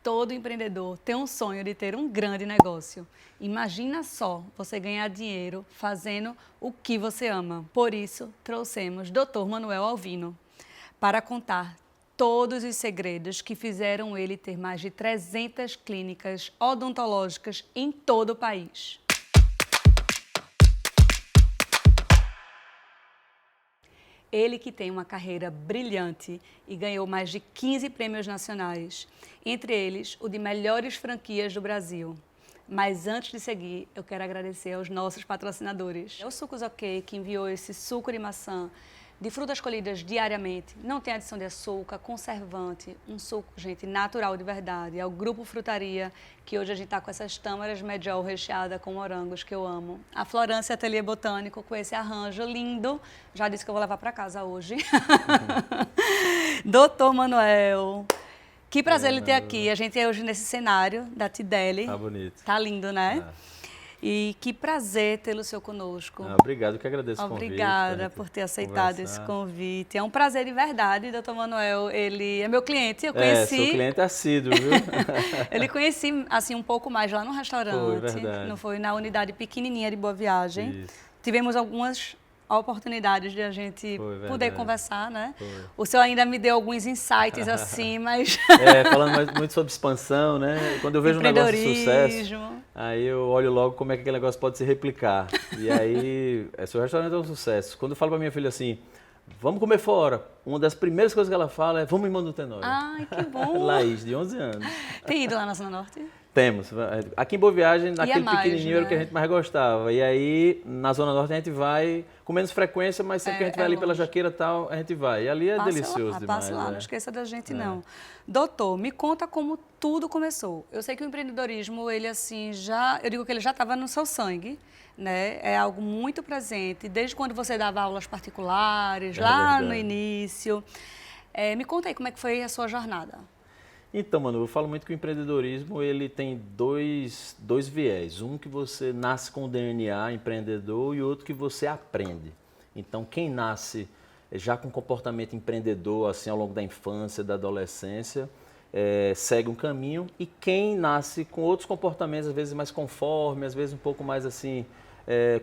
Todo empreendedor tem um sonho de ter um grande negócio. Imagina só você ganhar dinheiro fazendo o que você ama. Por isso, trouxemos Dr. Manuel Alvino para contar todos os segredos que fizeram ele ter mais de 300 clínicas odontológicas em todo o país. Ele que tem uma carreira brilhante e ganhou mais de 15 prêmios nacionais, entre eles o de melhores franquias do Brasil. Mas antes de seguir, eu quero agradecer aos nossos patrocinadores. É o Sucos OK, que enviou esse suco de maçã de frutas colhidas diariamente, não tem adição de açúcar, conservante, um suco, gente, natural de verdade. É o Grupo Frutaria, que hoje a gente está com essas tâmaras mediol recheada com morangos, que eu amo. A Florância Ateliê Botânico, com esse arranjo lindo, já disse que eu vou levar para casa hoje. Doutor Manuel, que prazer ele ter aqui. A gente é hoje nesse cenário da Tideli. Tá bonito. Tá lindo, né? E que prazer tê-lo seu conosco. Obrigado, que agradeço o convite. Obrigada por ter aceitado esse convite. É um prazer de verdade, doutor Manuel. Ele é meu cliente, eu conheci... seu cliente é assíduo, viu? Ele conheci, assim, um pouco mais lá no restaurante. Foi, verdade. Não foi na unidade pequenininha de Boa Viagem. Isso. Tivemos algumas oportunidades de a gente poder conversar, né? Foi. O senhor ainda me deu alguns insights assim, mas... falando muito sobre expansão, né? Quando eu vejo um negócio de sucesso, aí eu olho logo como é que aquele negócio pode se replicar. E aí, seu restaurante é um sucesso. Quando eu falo pra minha filha assim, vamos comer fora, uma das primeiras coisas que ela fala é, vamos em Mano do Tenório. Ai, que bom! Laís, de 11 anos. Tem ido lá na Zona Norte? Temos. Aqui em Boa Viagem, naquele mais, pequenininho, né? era o que a gente mais gostava. E aí, na Zona Norte, a gente vai com menos frequência, mas sempre que a gente vai ali pela Jaqueira e tal, a gente vai. E ali é delicioso demais. Passe lá, não esqueça da gente, não. Doutor, me conta como tudo começou. Eu sei que o empreendedorismo, ele assim, eu digo que ele já estava no seu sangue, né? É algo muito presente, desde quando você dava aulas particulares, lá no início. Me conta aí como é que foi a sua jornada. Então, Manu, eu falo muito que o empreendedorismo ele tem dois viés. Um que você nasce com o DNA empreendedor e outro que você aprende. Então, quem nasce já com comportamento empreendedor assim ao longo da infância, da adolescência, segue um caminho. E quem nasce com outros comportamentos, às vezes mais conforme, às vezes um pouco mais assim,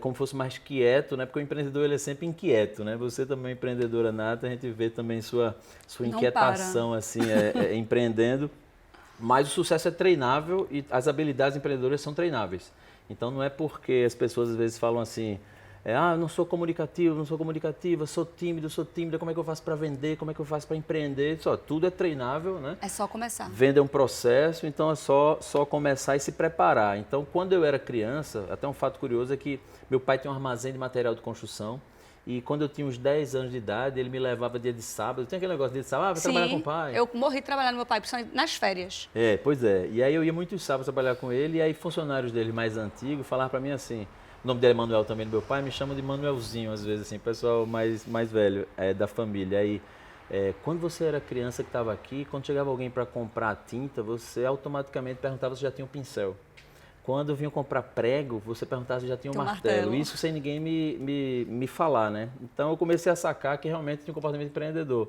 como fosse mais quieto, né? Porque o empreendedor ele é sempre inquieto, né? Você também é empreendedora nata, a gente vê também sua inquietação assim, empreendendo. Mas o sucesso é treinável e as habilidades empreendedoras são treináveis. Então não é porque as pessoas às vezes falam assim, eu não sou comunicativo, não sou comunicativa, sou tímida, como é que eu faço para vender, como é que eu faço para empreender? Tudo é treinável, né? É só começar. Vender é um processo, então é só começar e se preparar. Então, quando eu era criança, até um fato curioso é que meu pai tem um armazém de material de construção e quando eu tinha uns 10 anos de idade, ele me levava dia de sábado. Tem aquele negócio de dia de sábado, vai trabalhar com o pai? Eu morri trabalhando com meu pai, principalmente nas férias. Pois é. E aí eu ia muitos sábados trabalhar com ele e aí funcionários dele mais antigos falavam para mim assim... O nome dele é Manuel também, do meu pai, me chama de Manuelzinho, às vezes, assim, pessoal mais velho da família. Aí, quando você era criança que estava aqui, quando chegava alguém para comprar tinta, você automaticamente perguntava se já tinha um pincel. Quando vinham comprar prego, você perguntava se já tinha um martelo. Isso sem ninguém me falar, né? Então, eu comecei a sacar que realmente tinha um comportamento empreendedor.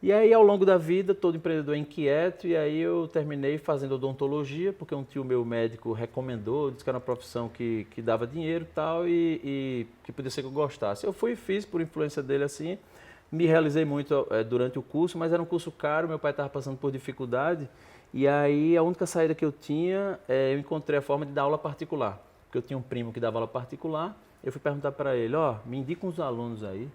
E aí, ao longo da vida, todo empreendedor é inquieto, e aí eu terminei fazendo odontologia, porque um tio meu médico recomendou, disse que era uma profissão que dava dinheiro e tal, e que podia ser que eu gostasse. Eu fui e fiz, por influência dele assim, me realizei muito durante o curso, mas era um curso caro, meu pai estava passando por dificuldade, e aí a única saída que eu tinha, eu encontrei a forma de dar aula particular, porque eu tinha um primo que dava aula particular, eu fui perguntar para ele, me indica uns alunos aí.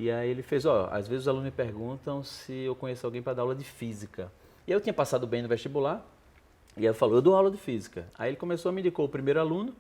E aí ele fez, às vezes os alunos me perguntam se eu conheço alguém para dar aula de física. E eu tinha passado bem no vestibular, e ele falou, eu dou aula de física. Aí ele começou a me indicar o primeiro aluno,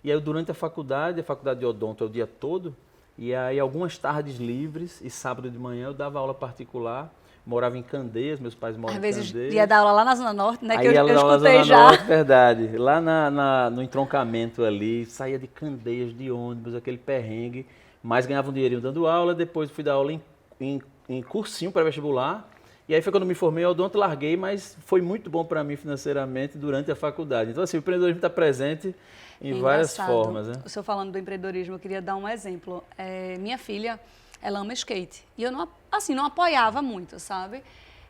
e aí durante a faculdade de odonto é o dia todo, e aí algumas tardes livres, e sábado de manhã eu dava aula particular, morava em Candeias, meus pais moram em Candeias. Às vezes ia dar aula lá na Zona Norte, né, aí que eu escutei na Zona já. Norte, verdade, lá no entroncamento ali, saía de Candeias, de ônibus, aquele perrengue, mas ganhava um dinheirinho dando aula, depois fui dar aula em cursinho para vestibular, e aí foi quando me formei, eu odonto, larguei, mas foi muito bom para mim financeiramente durante a faculdade. Então assim, o empreendedorismo está presente em várias formas. Né? O senhor falando do empreendedorismo, eu queria dar um exemplo. Minha filha, ela ama skate, e eu não apoiava muito, sabe?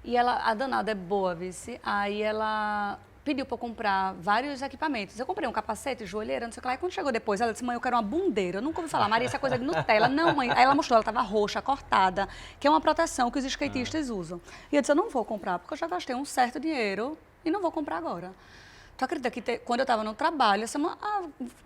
E ela, a danada é boa, vice. Aí ela pediu para eu comprar vários equipamentos. Eu comprei um capacete, joelheira, não sei o que lá. E quando chegou depois, ela disse, mãe, eu quero uma bundeira. Eu nunca ouvi falar, Maria, isso é coisa de Nutella. Não, mãe. Aí ela mostrou, ela estava roxa, cortada, que é uma proteção que os skatistas usam. E eu disse, eu não vou comprar, porque eu já gastei um certo dinheiro e não vou comprar agora. Tu acredita que quando eu estava no trabalho,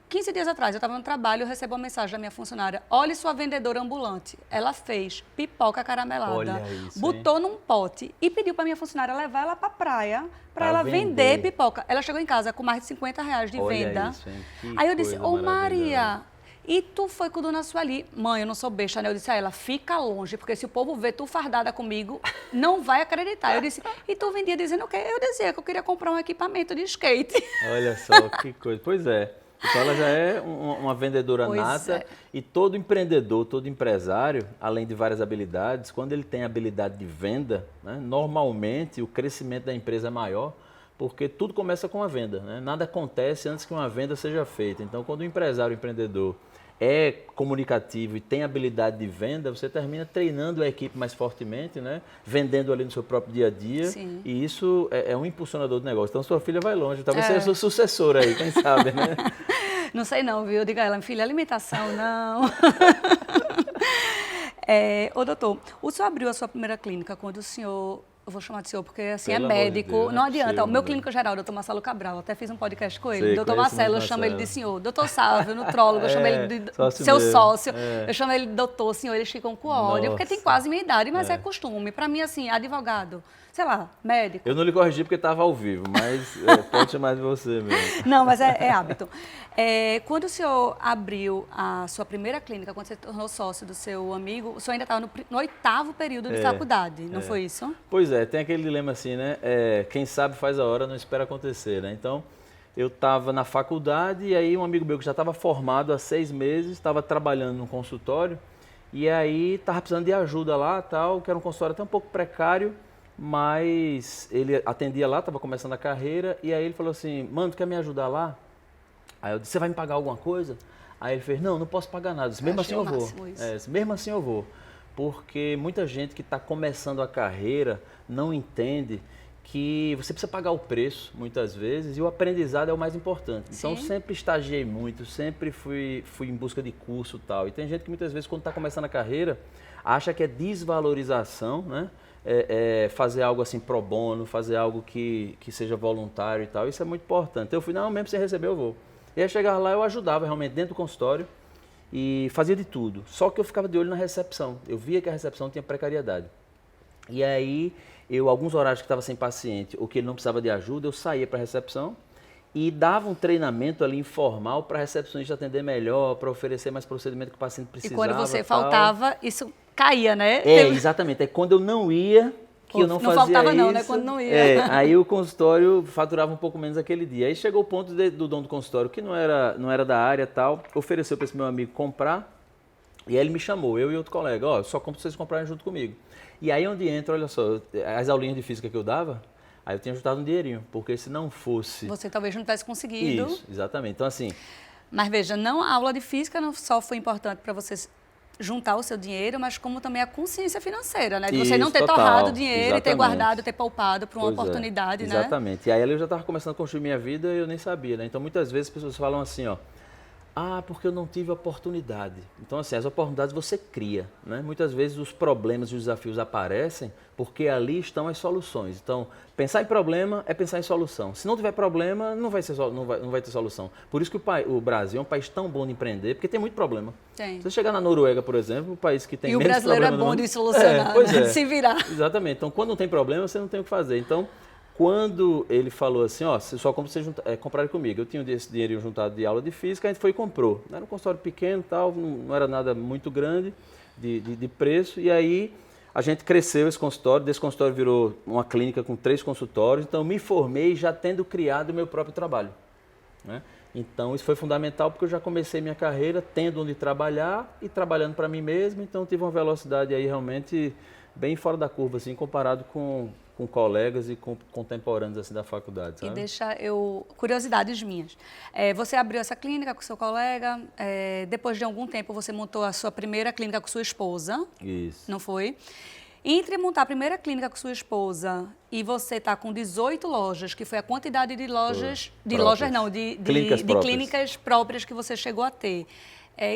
15 dias atrás, eu estava no trabalho, eu recebo uma mensagem da minha funcionária, olhe sua vendedora ambulante. Ela fez pipoca caramelada, Olha isso, botou num pote e pediu para minha funcionária levar ela para a praia para ela vender pipoca. Ela chegou em casa com mais de R$ 50 de venda. Isso, hein? Que Aí eu disse, coisa Maria, e tu foi com Dona Sueli? Mãe, eu não sou besta, né? Eu disse a ela, fica longe, porque se o povo ver tu fardada comigo, não vai acreditar. Eu disse, e tu vendia dizendo o quê? Eu dizia que eu queria comprar um equipamento de skate. Olha só, que coisa. Pois é. Então ela já é uma vendedora nata e todo empreendedor, todo empresário, além de várias habilidades, quando ele tem habilidade de venda, né, normalmente o crescimento da empresa é maior, porque tudo começa com a venda, né? Nada acontece antes que uma venda seja feita. Então, quando o empresário, o empreendedor é comunicativo e tem habilidade de venda, você termina treinando a equipe mais fortemente, né? Vendendo ali no seu próprio dia a dia. Sim. E isso é um impulsionador do negócio. Então, sua filha vai longe. Talvez seja a sua sucessora aí, quem sabe, né? Não sei não, viu? Eu digo a ela, filha, alimentação não. Ô, doutor, o senhor abriu a sua primeira clínica quando o senhor... Eu vou chamar de senhor porque assim Pelo é amor de médico, Deus, não adianta. O meu né? clínico geral, doutor Marcelo Cabral, até fiz um podcast com ele. Sei, Doutor conheço Marcelo, eu muito chamo ele de Marcelo. senhor. Doutor Sávio, nutrólogo, eu chamo ele de sócio seu mesmo. sócio. Eu chamo ele de doutor, senhor, eles ficam com ódio, porque tem Nossa. quase minha idade, mas é costume. Para mim, assim, advogado, sei lá, médico. Eu não lhe corrigi porque estava ao vivo, mas pode chamar de você mesmo. Não, mas é hábito. Quando o senhor abriu a sua primeira clínica, quando você tornou sócio do seu amigo, o senhor ainda estava no 8º período de faculdade, não foi isso? Pois é, tem aquele dilema assim, né? Quem sabe faz a hora, não espera acontecer, né? Então, eu estava na faculdade e aí um amigo meu que já estava formado há 6 meses, estava trabalhando num consultório e aí estava precisando de ajuda lá, tal, que era um consultório até um pouco precário, mas ele atendia lá, estava começando a carreira e aí ele falou assim, mano, tu quer me ajudar lá? Aí eu disse, você vai me pagar alguma coisa? Aí ele fez, não posso pagar nada. Eu disse, mesmo assim eu vou. Mesmo assim eu vou. Porque muita gente que está começando a carreira não entende que você precisa pagar o preço, muitas vezes, e o aprendizado é o mais importante. Então, sempre estagiei muito, sempre fui em busca de curso e tal. E tem gente que muitas vezes, quando está começando a carreira, acha que é desvalorização, né? Fazer algo assim pro bono, fazer algo que seja voluntário e tal. Isso é muito importante. Eu fui, não, mesmo sem receber eu vou. E aí chegar lá eu ajudava realmente dentro do consultório e fazia de tudo. Só que eu ficava de olho na recepção. Eu via que a recepção tinha precariedade. E aí, alguns horários que estava sem paciente ou que ele não precisava de ajuda, eu saía para a recepção e dava um treinamento ali informal para a recepcionista atender melhor, para oferecer mais procedimento que o paciente precisava. E quando você faltava, isso caía, né? Exatamente. É quando eu não ia, que eu não fazia faltava isso. Não, né? Quando não ia. Aí o consultório faturava um pouco menos aquele dia. Aí chegou o ponto do dono do consultório, que não era da área e tal, ofereceu para esse meu amigo comprar, e aí ele me chamou, eu e outro colega, só compro se vocês comprarem junto comigo. E aí onde entra, olha só, as aulinhas de física que eu dava, aí eu tinha juntado um dinheirinho, porque se não fosse... Você talvez não tivesse conseguido. Isso, exatamente. Então assim... Mas veja, a aula de física não só foi importante para você juntar o seu dinheiro, mas como também a consciência financeira, né? De você não ter torrado o dinheiro e ter guardado, ter poupado para uma oportunidade, né? Exatamente. E aí eu já estava começando a construir minha vida e eu nem sabia, né? Então muitas vezes as pessoas falam assim, porque eu não tive oportunidade. Então assim, as oportunidades você cria, né? Muitas vezes os problemas e os desafios aparecem porque ali estão as soluções. Então, pensar em problema é pensar em solução. Se não tiver problema, não vai ter solução. Por isso que o Brasil é um país tão bom de empreender, porque tem muito problema. Tem. Se você chegar na Noruega, por exemplo, um país que tem menos problema... E o brasileiro é bom de solucionar, né? Se virar. Exatamente. Então, quando não tem problema, você não tem o que fazer. Então, quando ele falou assim, você só compra vocês comprarem comigo. Eu tinha esse dinheiro juntado de aula de física, a gente foi e comprou. Era um consultório pequeno, tal, não era nada muito grande de preço. E aí a gente cresceu esse consultório, desse consultório virou uma clínica com 3 consultórios. Então eu me formei já tendo criado o meu próprio trabalho, né? Então isso foi fundamental porque eu já comecei minha carreira tendo onde trabalhar e trabalhando para mim mesmo. Então tive uma velocidade aí realmente bem fora da curva, assim, comparado com colegas e com contemporâneos assim, da faculdade, sabe? E curiosidades minhas. Você abriu essa clínica com seu colega, depois de algum tempo você montou a sua primeira clínica com sua esposa. Isso. Não foi? Entre montar a primeira clínica com sua esposa e você estar com 18 lojas, que foi a quantidade de lojas, clínicas próprias que você chegou a ter.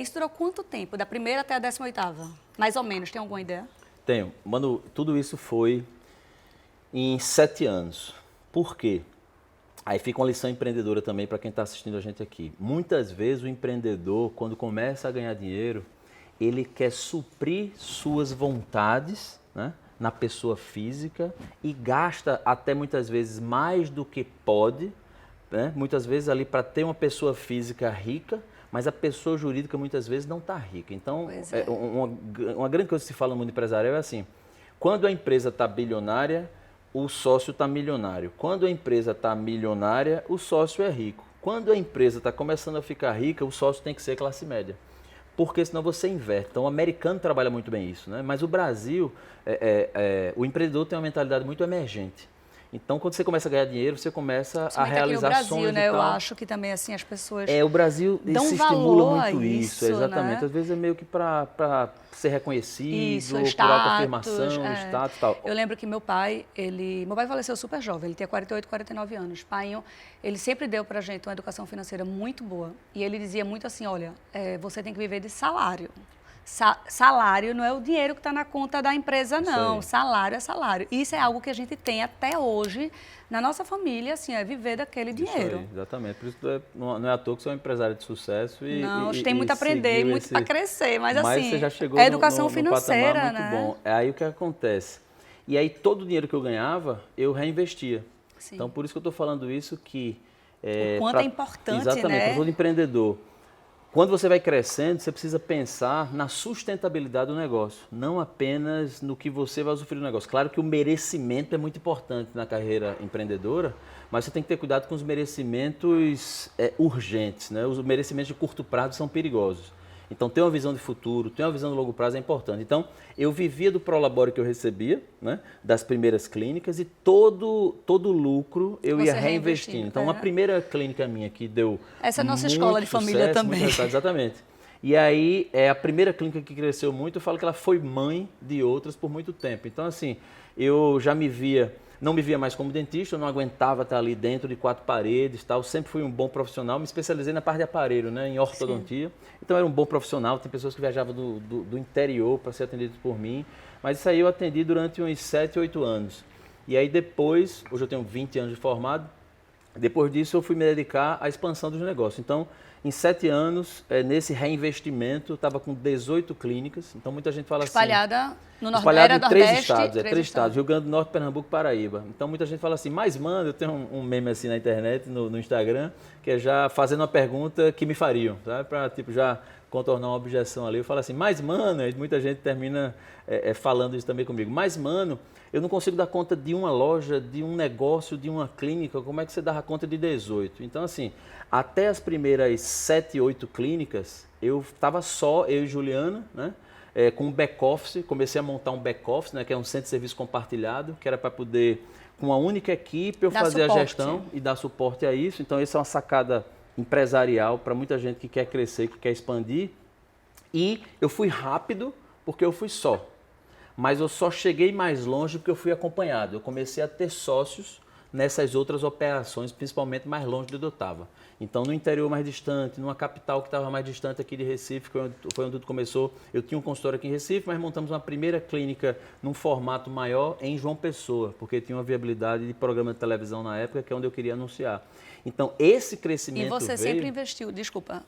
Isso durou quanto tempo? Da primeira até a 18ª? Mais ou menos, tem alguma ideia? Tenho. Mano, tudo isso foi em 7 anos. Por quê? Aí fica uma lição empreendedora também para quem está assistindo a gente aqui. Muitas vezes o empreendedor, quando começa a ganhar dinheiro, ele quer suprir suas vontades, né, na pessoa física e gasta até muitas vezes mais do que pode, né, muitas vezes ali para ter uma pessoa física rica, mas a pessoa jurídica muitas vezes não está rica. Então, uma grande coisa que se fala no mundo empresarial é assim, quando a empresa está bilionária, o sócio está milionário. Quando a empresa está milionária, o sócio é rico. Quando a empresa está começando a ficar rica, o sócio tem que ser classe média. Porque senão você inverte. Então o americano trabalha muito bem isso, né? Mas o Brasil, o empreendedor tem uma mentalidade muito emergente. Então, quando você começa a ganhar dinheiro, você começa a realizar aqui no Brasil, sonhos né? e tal. Eu acho que também assim as pessoas o Brasil dão se valor estimula a muito isso, exatamente. né? Às vezes é meio que para ser reconhecido, Isso, por status, autoafirmação, status e tal. Eu lembro que meu pai faleceu super jovem, ele tinha 48, 49 anos. Pai, ele sempre deu pra gente uma educação financeira muito boa. E ele dizia muito assim, olha, você tem que viver de salário. Salário não é o dinheiro que está na conta da empresa, não. Salário é salário. Isso é algo que a gente tem até hoje na nossa família, assim, é viver daquele dinheiro. Aí, exatamente. Por isso não é à toa que você é um empresário de sucesso. Não, a gente tem muito a aprender, muito para crescer, mas assim, você já chegou a educação no financeira, patamar muito bom. É aí o que acontece. E aí todo o dinheiro que eu ganhava, eu reinvestia. Sim. Então, por isso que eu estou falando isso que... o quanto é importante, exatamente, para todo empreendedor. Quando você vai crescendo, você precisa pensar na sustentabilidade do negócio, não apenas no que você vai usufruir do negócio. Claro que o merecimento é muito importante na carreira empreendedora, mas você tem que ter cuidado com os merecimentos urgentes, né? Os merecimentos de curto prazo são perigosos. Então, ter uma visão de futuro, ter uma visão de longo prazo é importante. Então, eu vivia do prolabore que eu recebia, né, das primeiras clínicas, e todo o lucro eu ia reinvestindo. Então, uma primeira clínica minha que deu essa é a nossa escola de família também. Exatamente. E aí, a primeira clínica que cresceu muito, eu falo que ela foi mãe de outras por muito tempo. Então, assim, eu já não me via mais como dentista, eu não aguentava estar ali dentro de 4 paredes, tal. Sempre fui um bom profissional, me especializei na parte de aparelho, né, em ortodontia. Sim. Então era um bom profissional, tem pessoas que viajavam do interior para ser atendidas por mim, mas isso aí eu atendi durante uns 7, 8 anos. E aí depois, hoje eu tenho 20 anos de formado, depois disso eu fui me dedicar à expansão dos negócios. Então, em 7 anos, nesse reinvestimento, eu estava com 18 clínicas. Então, muita gente fala espalhada no espalhada em Nordeste, 3 estados, 3 estados, Rio Grande do Norte, Pernambuco, Paraíba. Então, muita gente fala assim, mas mano, eu tenho um meme assim na internet, no Instagram, que é já fazendo uma pergunta que me fariam, sabe? Para, tipo, já contornar uma objeção ali. Eu falo assim, mas mano, e muita gente termina falando isso também comigo, mas mano, eu não consigo dar conta de uma loja, de um negócio, de uma clínica, como é que você dava conta de 18? Então, assim, até as primeiras 7, 8 clínicas, eu estava só, eu e Juliana, né? Com um back-office, comecei a montar um back-office, né? Que é um centro de serviço compartilhado, que era para poder, com uma única equipe, eu fazer a gestão e dar suporte a isso. Então, essa é uma sacada empresarial para muita gente que quer crescer, que quer expandir. E eu fui rápido, porque eu fui só. Mas eu só cheguei mais longe porque eu fui acompanhado. Eu comecei a ter sócios nessas outras operações, principalmente mais longe de onde eu estava. Então, no interior mais distante, numa capital que estava mais distante aqui de Recife, foi onde tudo começou. Eu tinha um consultório aqui em Recife, mas montamos uma primeira clínica num formato maior em João Pessoa, porque tinha uma viabilidade de programa de televisão na época, que é onde eu queria anunciar. Então, esse crescimento E você sempre investiu, desculpa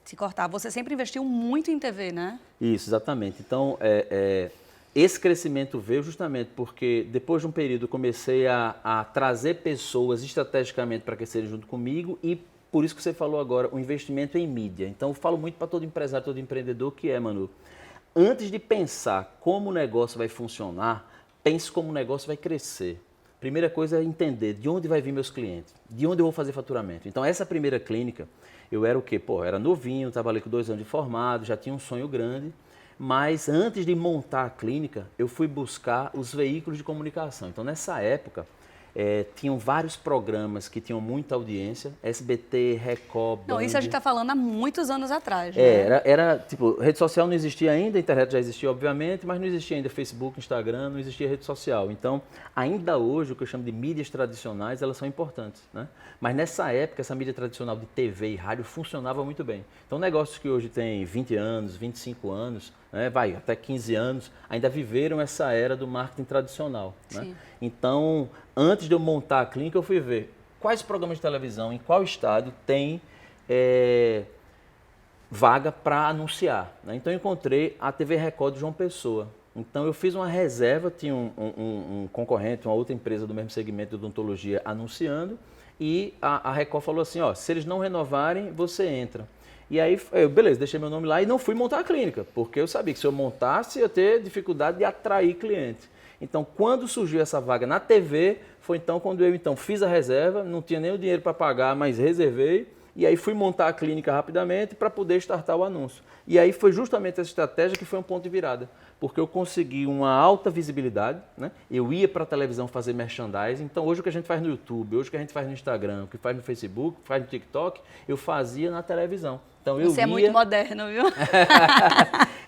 te cortar, você sempre investiu muito em TV, né? Isso, exatamente. Então, esse crescimento veio justamente porque depois de um período eu comecei a trazer pessoas estrategicamente para crescerem junto comigo e por isso que você falou agora, o investimento em mídia. Então eu falo muito para todo empresário, todo empreendedor que Manu, antes de pensar como o negócio vai funcionar, pense como o negócio vai crescer. Primeira coisa é entender de onde vai vir meus clientes, de onde eu vou fazer faturamento. Então essa primeira clínica, eu era o quê? Era novinho, trabalhei com 2 anos de formado, já tinha um sonho grande. Mas antes de montar a clínica, eu fui buscar os veículos de comunicação. Então, nessa época, Tinham vários programas que tinham muita audiência, SBT, Record, Band. Não, isso a gente está falando há muitos anos atrás, né? Era tipo, rede social não existia ainda, a internet já existia, obviamente, mas não existia ainda Facebook, Instagram, não existia rede social. Então, ainda hoje, o que eu chamo de mídias tradicionais, elas são importantes, né? Mas nessa época, essa mídia tradicional de TV e rádio funcionava muito bem. Então, negócios que hoje têm 20 anos, 25 anos, né, até 15 anos, ainda viveram essa era do marketing tradicional, né? Então, antes de eu montar a clínica, eu fui ver quais programas de televisão, em qual estado tem vaga para anunciar, né? Então, eu encontrei a TV Record de João Pessoa. Então, eu fiz uma reserva, tinha um concorrente, uma outra empresa do mesmo segmento de odontologia anunciando, e a Record falou assim, ó, se eles não renovarem, você entra. E aí, beleza, deixei meu nome lá e não fui montar a clínica, porque eu sabia que se eu montasse, eu ia ter dificuldade de atrair cliente. Então, quando surgiu essa vaga na TV, foi então quando eu fiz a reserva, não tinha nem o dinheiro para pagar, mas reservei, e aí fui montar a clínica rapidamente para poder startar o anúncio. E aí foi justamente essa estratégia que foi um ponto de virada, porque eu consegui uma alta visibilidade, né? Eu ia para a televisão fazer merchandising, então hoje o que a gente faz no YouTube, hoje o que a gente faz no Instagram, o que faz no Facebook, o que faz no TikTok, eu fazia na televisão. Então, Você é muito moderno, viu?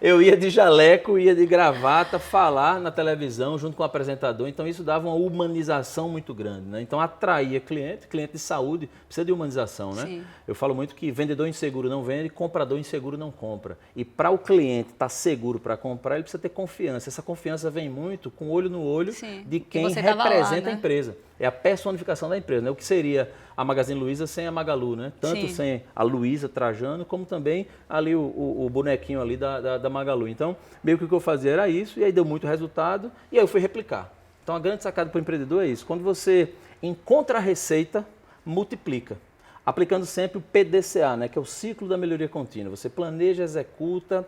Eu ia de jaleco, ia de gravata, falar na televisão junto com o apresentador. Então, isso dava uma humanização muito grande, né? Então, atraía cliente de saúde, precisa de humanização, né? Sim. Eu falo muito que vendedor inseguro não vende, comprador inseguro não compra. E para o cliente estar seguro para comprar, ele precisa ter confiança. Essa confiança vem muito com olho no olho de quem representa a empresa. É a personificação da empresa, né? O que seria a Magazine Luiza sem a Magalu, né? Tanto sem a Luiza Trajano, como também ali o bonequinho ali da Magalu. Então, meio que o que eu fazia era isso, e aí deu muito resultado, e aí eu fui replicar. Então, a grande sacada para o empreendedor é isso. Quando você encontra a receita, multiplica. Aplicando sempre o PDCA, né? Que é o ciclo da melhoria contínua. Você planeja, executa,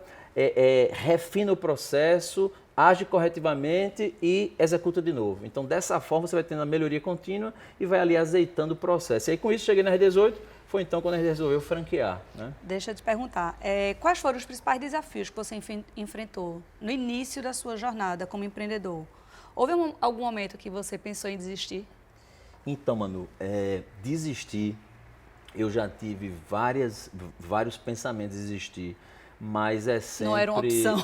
refina o processo, age corretivamente e executa de novo. Então, dessa forma, você vai tendo a melhoria contínua e vai ali azeitando o processo. E aí, com isso, cheguei na R18, foi então quando a gente resolveu franquear, né? Deixa eu te perguntar, quais foram os principais desafios que você enfrentou no início da sua jornada como empreendedor? Houve algum momento que você pensou em desistir? Então, Manu, desistir, eu já tive vários pensamentos de desistir. Mas é sempre... Não era uma opção.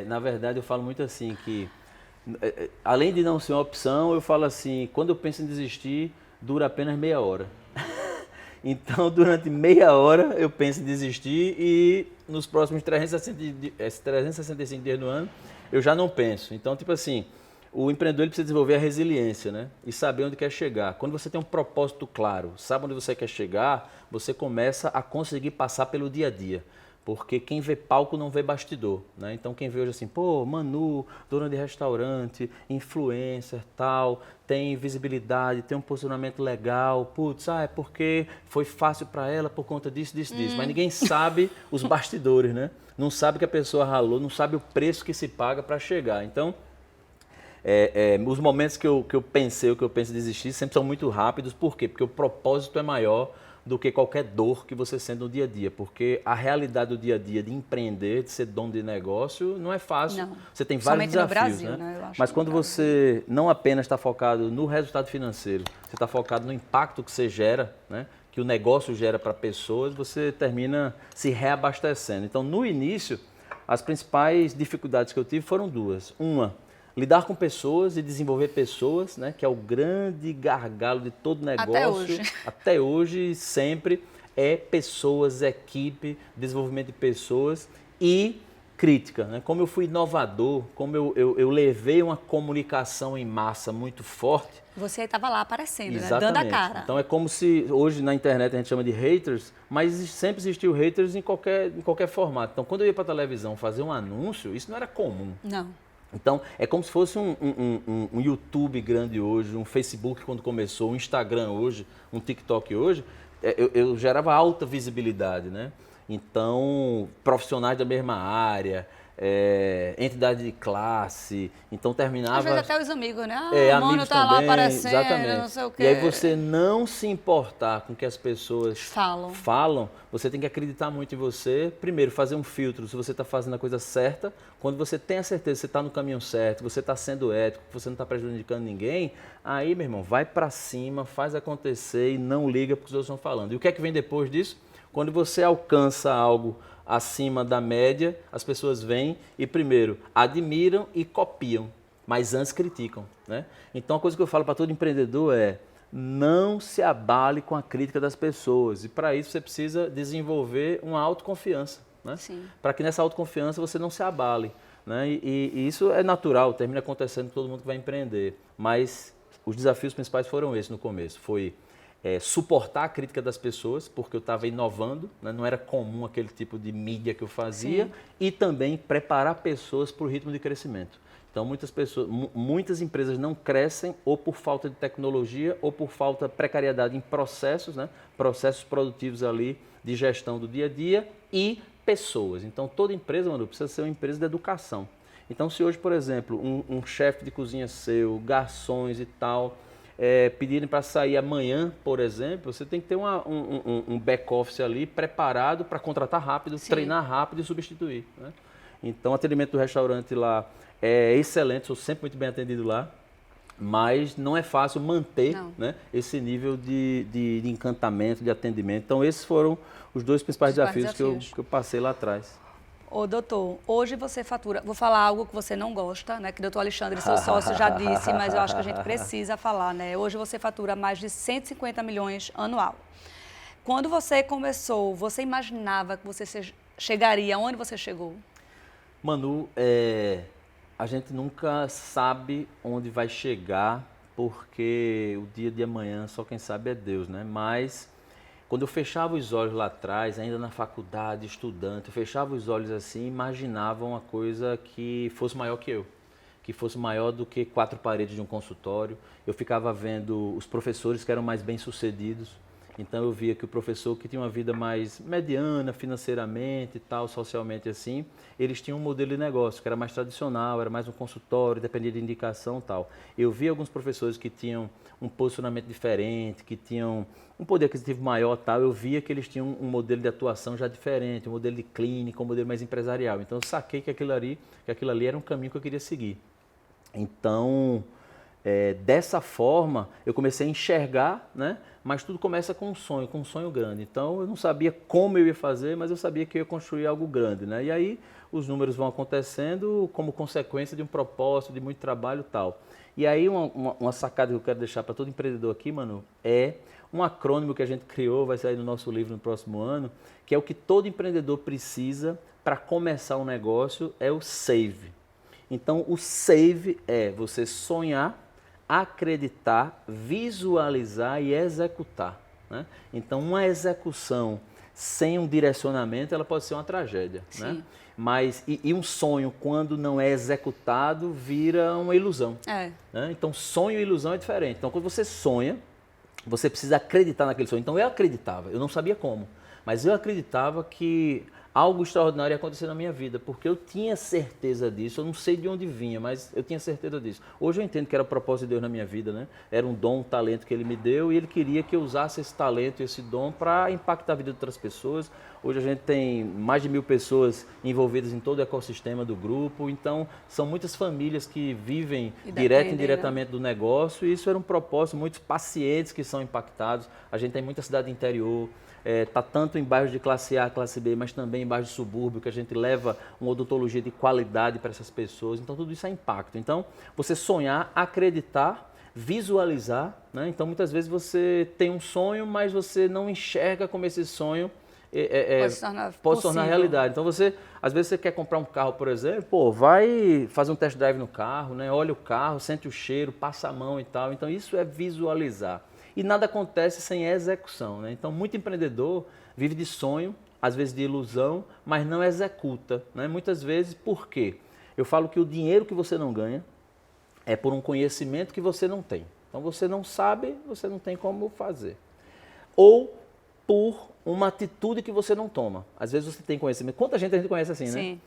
Na verdade, eu falo muito assim que, além de não ser uma opção, eu falo assim, quando eu penso em desistir, dura apenas meia hora. Então, durante meia hora, eu penso em desistir e nos próximos 365 dias do ano, eu já não penso. Então, tipo assim, o empreendedor ele precisa desenvolver a resiliência, né? E saber onde quer chegar. Quando você tem um propósito claro, sabe onde você quer chegar, você começa a conseguir passar pelo dia a dia. Porque quem vê palco não vê bastidor, né? Então quem vê hoje assim, pô, Manu, dona de restaurante, influencer, tal, tem visibilidade, tem um posicionamento legal, putz, é porque foi fácil para ela por conta disso. Mas ninguém sabe os bastidores, né? Não sabe que a pessoa ralou, não sabe o preço que se paga para chegar. Então, os momentos que eu penso em desistir sempre são muito rápidos. Por quê? Porque o propósito é maior do que qualquer dor que você sente no dia a dia, porque a realidade do dia a dia de empreender, de ser dono de negócio, não é fácil. Não. Você tem vários desafios, no Brasil, né? Eu acho Mas quando você não apenas está focado no resultado financeiro, você está focado no impacto que você gera, né? Que o negócio gera para pessoas, você termina se reabastecendo. Então, no início, as principais dificuldades que eu tive foram duas. Uma, lidar com pessoas e desenvolver pessoas, né, que é o grande gargalo de todo negócio. Até hoje, sempre, é pessoas, equipe, desenvolvimento de pessoas e crítica. Né? Como eu fui inovador, como eu levei uma comunicação em massa muito forte. Você estava lá aparecendo, né? Exatamente. Dando a cara. Então é como se hoje na internet a gente chama de haters, mas sempre existiu haters em qualquer formato. Então quando eu ia para a televisão fazer um anúncio, isso não era comum. Não. Então, é como se fosse um YouTube grande hoje, um Facebook quando começou, um Instagram hoje, um TikTok hoje, eu gerava alta visibilidade, né? Então, profissionais da mesma área, entidade de classe, então terminava... Às vezes até os amigos, né? É, O mano amigos tá também, lá aparecendo, exatamente. não sei o quê. E aí você não se importar com o que as pessoas falam, você tem que acreditar muito em você. Primeiro, fazer um filtro se você está fazendo a coisa certa. Quando você tem a certeza que você está no caminho certo, você está sendo ético, que você não está prejudicando ninguém, aí, meu irmão, vai para cima, faz acontecer e não liga para o que os outros estão falando. E o que é que vem depois disso? Quando você alcança algo acima da média, as pessoas vêm e, primeiro, admiram e copiam, mas antes criticam, né? Então, a coisa que eu falo para todo empreendedor é: não se abale com a crítica das pessoas. E, para isso, você precisa desenvolver uma autoconfiança, né? Para que nessa autoconfiança você não se abale, né? E isso é natural, termina acontecendo com todo mundo que vai empreender. Mas os desafios principais foram esses no começo. Foi suportar a crítica das pessoas, porque eu estava inovando, né? Não era comum aquele tipo de mídia que eu fazia, e também preparar pessoas para o ritmo de crescimento. Então, muitas empresas não crescem ou por falta de tecnologia ou por falta de precariedade em processos, né? Processos produtivos ali de gestão do dia a dia e pessoas. Então, toda empresa, Manu, precisa ser uma empresa de educação. Então, se hoje, por exemplo, um chefe de cozinha seu, garçons e tal, pedirem para sair amanhã, por exemplo, você tem que ter um back-office ali preparado para contratar rápido, treinar rápido e substituir, né? Então, o atendimento do restaurante lá é excelente, sou sempre muito bem atendido lá, mas não é fácil manter, né, esse nível de encantamento, de atendimento. Então, esses foram os dois principais desafios que eu passei lá atrás. Ô, doutor, hoje você fatura... Vou falar algo que você não gosta, né? Que o doutor Alexandre, seu sócio, já disse, mas eu acho que a gente precisa falar, né? Hoje você fatura mais de 150 milhões anual. Quando você começou, você imaginava que você chegaria onde você chegou? Manu, a gente nunca sabe onde vai chegar, porque o dia de amanhã só quem sabe é Deus, né? Mas quando eu fechava os olhos lá atrás, ainda na faculdade, estudante, eu fechava os olhos assim e imaginava uma coisa que fosse maior que eu, que fosse maior do que 4 paredes de um consultório. Eu ficava vendo os professores que eram mais bem-sucedidos. Então eu via que o professor que tinha uma vida mais mediana financeiramente e tal, socialmente assim, eles tinham um modelo de negócio que era mais tradicional, era mais um consultório, dependia de indicação e tal. Eu via alguns professores que tinham um posicionamento diferente, que tinham um poder aquisitivo maior tal, eu via que eles tinham um modelo de atuação já diferente, um modelo de clínica, um modelo mais empresarial. Então eu saquei que aquilo ali era um caminho que eu queria seguir. Então, dessa forma, eu comecei a enxergar, né? Mas tudo começa com um sonho grande. Então, eu não sabia como eu ia fazer, mas eu sabia que eu ia construir algo grande, né? E aí, os números vão acontecendo como consequência de um propósito, de muito trabalho e tal. E aí, uma sacada que eu quero deixar para todo empreendedor aqui, Manu, é um acrônimo que a gente criou, vai sair no nosso livro no próximo ano, que é o que todo empreendedor precisa para começar um negócio, é o SAVE. Então, o SAVE é você sonhar, acreditar, visualizar e executar, né? Então, uma execução sem um direcionamento, ela pode ser uma tragédia, né? Mas, e um sonho, quando não é executado, vira uma ilusão. Né? Então, sonho e ilusão é diferente. Então, quando você sonha, você precisa acreditar naquele sonho. Então, eu acreditava, eu não sabia como, mas eu acreditava que algo extraordinário ia acontecer na minha vida, porque eu tinha certeza disso, eu não sei de onde vinha, mas eu tinha certeza disso. Hoje eu entendo que era o propósito de Deus na minha vida, né? Era um dom, um talento que Ele me deu e Ele queria que eu usasse esse talento e esse dom para impactar a vida de outras pessoas. Hoje a gente tem mais de 1000 pessoas envolvidas em todo o ecossistema do grupo, então são muitas famílias que vivem direto e indiretamente do negócio e isso era um propósito, muitos pacientes que são impactados. A gente tem muita cidade interior, está tanto em bairros de classe A, classe B, mas também em bairros de subúrbio, que a gente leva uma odontologia de qualidade para essas pessoas. Então, tudo isso é impacto. Então, você sonhar, acreditar, visualizar, né? Então, muitas vezes você tem um sonho, mas você não enxerga como esse sonho pode se tornar realidade. Então, às vezes você quer comprar um carro, por exemplo, vai fazer um test drive no carro, né? Olha o carro, sente o cheiro, passa a mão e tal. Então, isso é visualizar. E nada acontece sem execução, né? Então, muito empreendedor vive de sonho, às vezes de ilusão, mas não executa, né? Muitas vezes, por quê? Eu falo que o dinheiro que você não ganha é por um conhecimento que você não tem. Então, você não sabe, você não tem como fazer. Ou por uma atitude que você não toma. Às vezes você tem conhecimento. Quanta gente a gente conhece assim, né?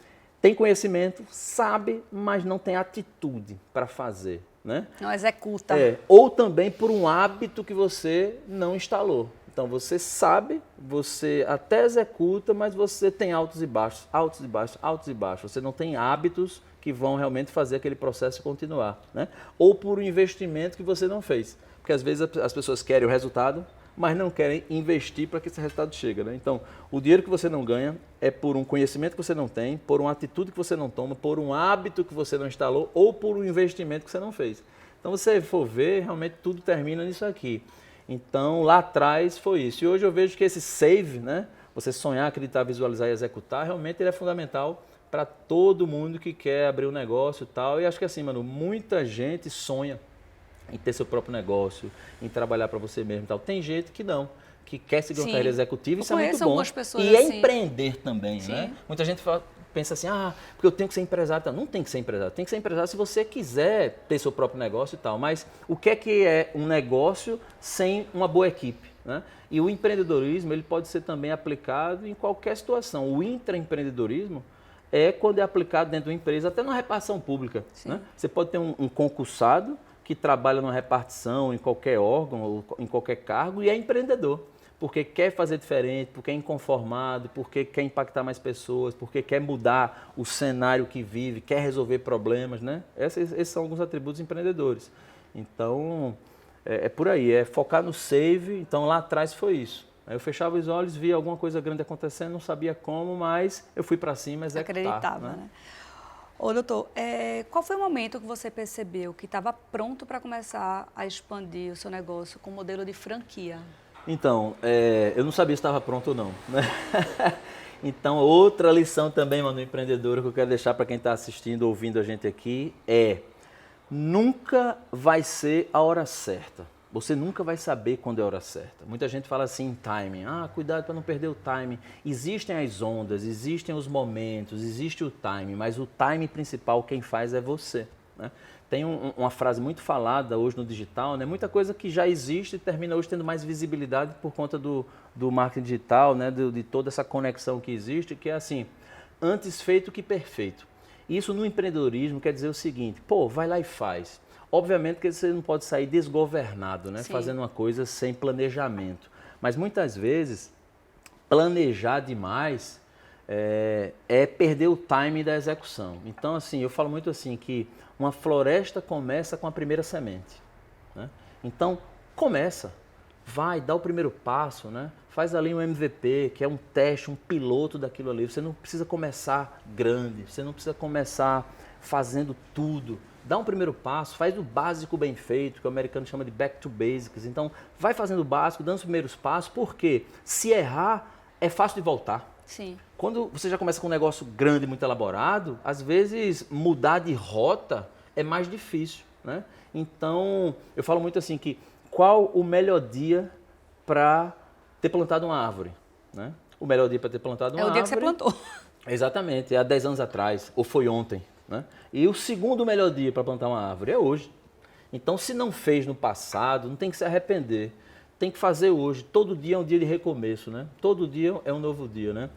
tem conhecimento, sabe, mas não tem atitude para fazer, né? Não executa. Ou também por um hábito que você não instalou. Então você sabe, você até executa, mas você tem altos e baixos, altos e baixos, altos e baixos. Você não tem hábitos que vão realmente fazer aquele processo continuar, né? Ou por um investimento que você não fez. Porque às vezes as pessoas querem o resultado, mas não querem investir para que esse resultado chegue, né? Então, o dinheiro que você não ganha é por um conhecimento que você não tem, por uma atitude que você não toma, por um hábito que você não instalou ou por um investimento que você não fez. Então, você for ver, realmente tudo termina nisso aqui. Então, lá atrás foi isso. E hoje eu vejo que esse save, né? Você sonhar, acreditar, visualizar e executar, realmente ele é fundamental para todo mundo que quer abrir um negócio e tal. E acho que assim, mano, muita gente sonha em ter seu próprio negócio, em trabalhar para você mesmo e tal. Tem gente que não, que quer seguir uma carreira executiva, isso é muito bom. E assim. Empreender também, né? Muita gente pensa assim, porque eu tenho que ser empresário. Tá? Não tem que ser empresário, tem que ser empresário se você quiser ter seu próprio negócio e tal. Mas o que é um negócio sem uma boa equipe, né? E o empreendedorismo, ele pode ser também aplicado em qualquer situação. O intraempreendedorismo é quando é aplicado dentro de uma empresa, até numa repartição pública, né? Você pode ter um concursado que trabalha numa repartição, em qualquer órgão, ou em qualquer cargo, e é empreendedor, porque quer fazer diferente, porque é inconformado, porque quer impactar mais pessoas, porque quer mudar o cenário que vive, quer resolver problemas, né? Esses são alguns atributos empreendedores. Então, é por aí, é focar no save. Então, lá atrás foi isso. Eu fechava os olhos, via alguma coisa grande acontecendo, não sabia como, mas eu fui para cima executar. Acreditava, né? Ô, doutor, qual foi o momento que você percebeu que estava pronto para começar a expandir o seu negócio com o modelo de franquia? Então, eu não sabia se estava pronto ou não, né? Então, outra lição também, mano, empreendedora, que eu quero deixar para quem está assistindo, ouvindo a gente aqui, nunca vai ser a hora certa. Você nunca vai saber quando é a hora certa. Muita gente fala assim, timing. Cuidado para não perder o timing. Existem as ondas, existem os momentos, existe o timing, mas o timing principal quem faz é você, né? Tem uma frase muito falada hoje no digital, né? Muita coisa que já existe e termina hoje tendo mais visibilidade por conta do marketing digital, né? De toda essa conexão que existe, que é assim, antes feito que perfeito. Isso no empreendedorismo quer dizer o seguinte, vai lá e faz. Obviamente que você não pode sair desgovernado, né? Fazendo uma coisa sem planejamento. Mas muitas vezes, planejar demais é perder o time da execução. Então, assim, eu falo muito assim que uma floresta começa com a primeira semente, né? Então, começa, vai, dá o primeiro passo, né? Faz ali um MVP, que é um teste, um piloto daquilo ali. Você não precisa começar grande, você não precisa começar fazendo tudo. Dá um primeiro passo, faz o básico bem feito, que o americano chama de back to basics. Então, vai fazendo o básico, dando os primeiros passos, porque se errar, é fácil de voltar. Sim. Quando você já começa com um negócio grande, muito elaborado, às vezes mudar de rota é mais difícil, né? Então, eu falo muito assim que qual o melhor dia para ter plantado uma árvore, né? O melhor dia para ter plantado uma árvore... É o dia que você plantou. Exatamente, há 10 anos atrás, ou foi ontem, né? E o segundo melhor dia para plantar uma árvore é hoje. Então, se não fez no passado, não tem que se arrepender. Tem que fazer hoje. Todo dia é um dia de recomeço, né? Todo dia é um novo dia, né?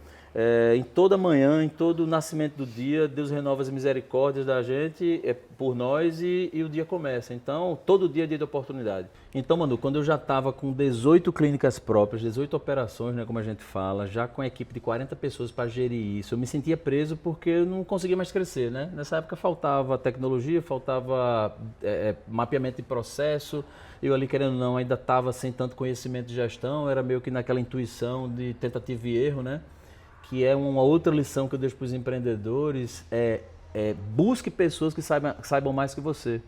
Em toda manhã, em todo nascimento do dia, Deus renova as misericórdias da gente por nós e o dia começa. Então, todo dia é dia de oportunidade. Então, Manu, quando eu já estava com 18 clínicas próprias, 18 operações, né, como a gente fala, já com a equipe de 40 pessoas para gerir isso, eu me sentia preso porque eu não conseguia mais crescer, né? Nessa época faltava tecnologia, faltava mapeamento de processo. Eu ali, querendo ou não, ainda estava sem tanto conhecimento de gestão, era meio que naquela intuição de tentativa e erro, né? Que é uma outra lição que eu deixo para os empreendedores, busque pessoas que saibam mais que você.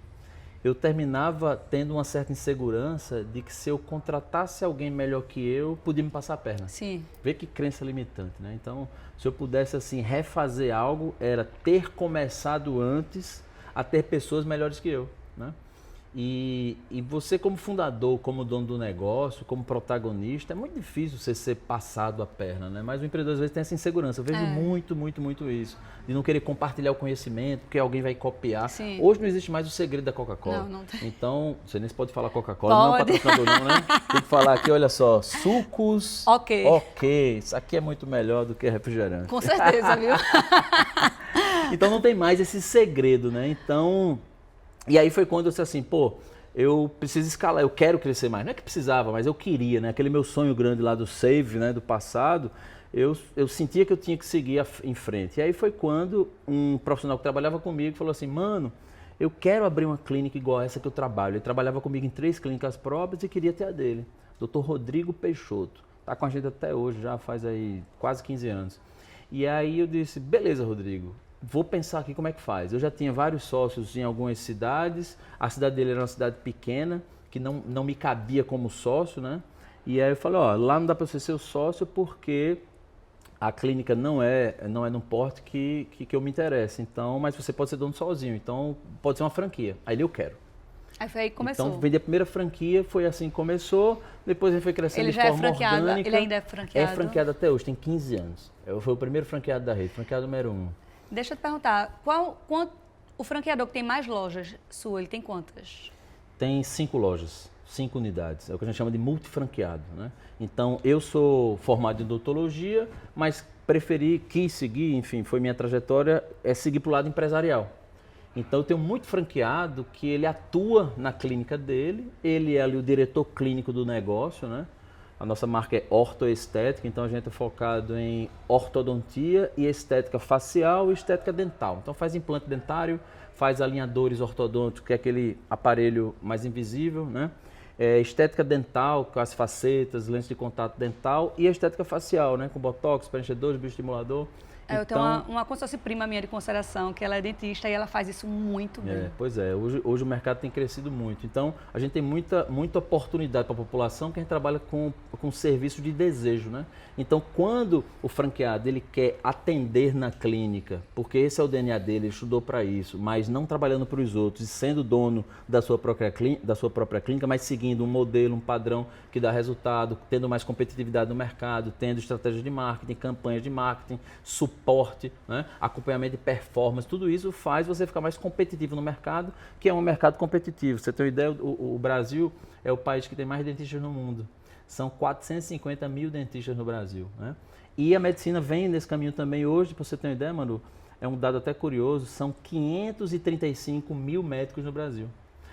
Eu terminava tendo uma certa insegurança de que se eu contratasse alguém melhor que eu, podia me passar a perna. Sim. Vê que crença limitante, né? Então, se eu pudesse assim refazer algo, era ter começado antes a ter pessoas melhores que eu, né? E você como fundador, como dono do negócio, como protagonista, é muito difícil você ser passado a perna, né? Mas o empreendedor às vezes tem essa insegurança. Eu vejo muito isso. De não querer compartilhar o conhecimento, porque alguém vai copiar. Sim. Hoje não existe mais o segredo da Coca-Cola. Não tem. Então, você nem pode falar Coca-Cola, não é um patrocinador não, né? Tem que falar aqui, olha só, sucos ok. Isso aqui é muito melhor do que refrigerante. Com certeza, viu? Então não tem mais esse segredo, né? Então, e aí foi quando eu disse assim, pô, eu preciso escalar, eu quero crescer mais. Não é que precisava, mas eu queria, né? Aquele meu sonho grande lá do Save, né, do passado, eu sentia que eu tinha que seguir em frente. E aí foi quando um profissional que trabalhava comigo falou assim, mano, eu quero abrir uma clínica igual a essa que eu trabalho. Ele trabalhava comigo em 3 clínicas próprias e queria ter a dele. Dr. Rodrigo Peixoto. Está com a gente até hoje, já faz aí quase 15 anos. E aí eu disse, beleza, Rodrigo, vou pensar aqui como é que faz. Eu já tinha vários sócios em algumas cidades, a cidade dele era uma cidade pequena, que não me cabia como sócio, né? E aí eu falei, ó, lá não dá para você ser o sócio porque a clínica não é num porte que eu me interessa, então, mas você pode ser dono sozinho, então pode ser uma franquia. Aí eu quero. Aí foi aí que começou. Então, vendi a primeira franquia, foi assim que começou, depois ele foi crescendo Ele de já forma orgânica. Ele ainda é franqueado? É franqueado até hoje, tem 15 anos. Eu fui o primeiro franqueado da rede, franqueado número 1. Deixa eu te perguntar, o franqueador que tem mais lojas sua, ele tem quantas? Tem 5 lojas, 5 unidades, é o que a gente chama de multifranqueado, né? Então, eu sou formado em odontologia, mas quis seguir, enfim, foi minha trajetória, seguir para o lado empresarial. Então eu tenho muito franqueado que ele atua na clínica dele, ele é ali o diretor clínico do negócio, né? A nossa marca é ortoestética, então a gente é focado em ortodontia e estética facial e estética dental. Então faz implante dentário, faz alinhadores ortodônticos, que é aquele aparelho mais invisível, né? Estética dental, com as facetas, lentes de contato dental e a estética facial, né? Com botox, preenchedores, bioestimulador. Eu tenho uma como se fosse prima minha de consideração, que ela é dentista e ela faz isso muito bem. Pois é, hoje o mercado tem crescido muito. Então, a gente tem muita oportunidade para a população que a gente trabalha com serviço de desejo, né? Então, quando o franqueado ele quer atender na clínica, porque esse é o DNA dele, ele estudou para isso, mas não trabalhando para os outros e sendo dono da sua própria clínica, mas seguindo um modelo, um padrão que dá resultado, tendo mais competitividade no mercado, tendo estratégia de marketing, campanhas de marketing, suporte, né? Acompanhamento de performance, tudo isso faz você ficar mais competitivo no mercado, que é um mercado competitivo. Você tem uma ideia, o Brasil é o país que tem mais dentistas no mundo. São 450 mil dentistas no Brasil, né? E a medicina vem nesse caminho também hoje, para você ter uma ideia, Manu, é um dado até curioso, são 535 mil médicos no Brasil.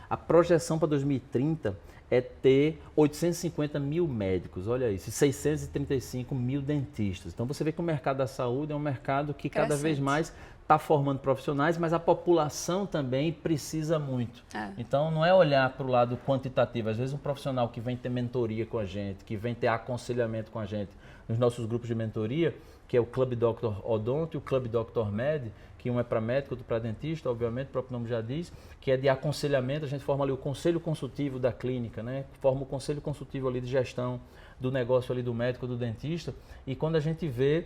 A projeção para 2030 é ter 850 mil médicos, olha isso, e 635 mil dentistas. Então você vê que o mercado da saúde é um mercado que cada vez mais está formando profissionais, mas a população também precisa muito. Então não é olhar para o lado quantitativo. Às vezes um profissional que vem ter mentoria com a gente, que vem ter aconselhamento com a gente nos nossos grupos de mentoria, que é o Club Dr. Odonto e o Club Dr. Med, que um é para médico, outro para dentista, obviamente, o próprio nome já diz, que é de aconselhamento. A gente forma ali o conselho consultivo da clínica, né? Forma o conselho consultivo ali de gestão do negócio ali do médico, do dentista, e quando a gente vê,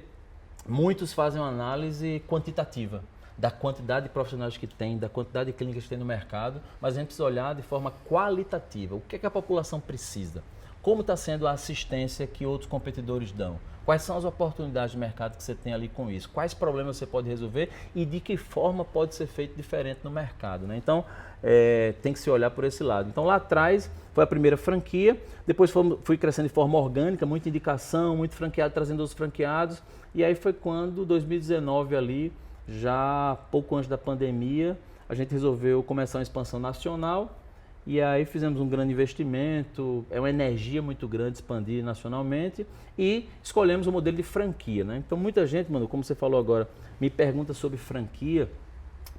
muitos fazem uma análise quantitativa da quantidade de profissionais que tem, da quantidade de clínicas que tem no mercado, mas a gente precisa olhar de forma qualitativa. O que é que a população precisa? Como está sendo a assistência que outros competidores dão? Quais são as oportunidades de mercado que você tem ali com isso? Quais problemas você pode resolver e de que forma pode ser feito diferente no mercado, né? Então, tem que se olhar por esse lado. Então, lá atrás foi a primeira franquia, depois fui crescendo de forma orgânica, muita indicação, muito franqueado, trazendo outros franqueados. E aí foi quando, 2019 ali, já pouco antes da pandemia, a gente resolveu começar uma expansão nacional. E aí fizemos um grande investimento, é uma energia muito grande expandir nacionalmente e escolhemos o modelo de franquia, né? Então muita gente, mano, como você falou agora, me pergunta sobre franquia,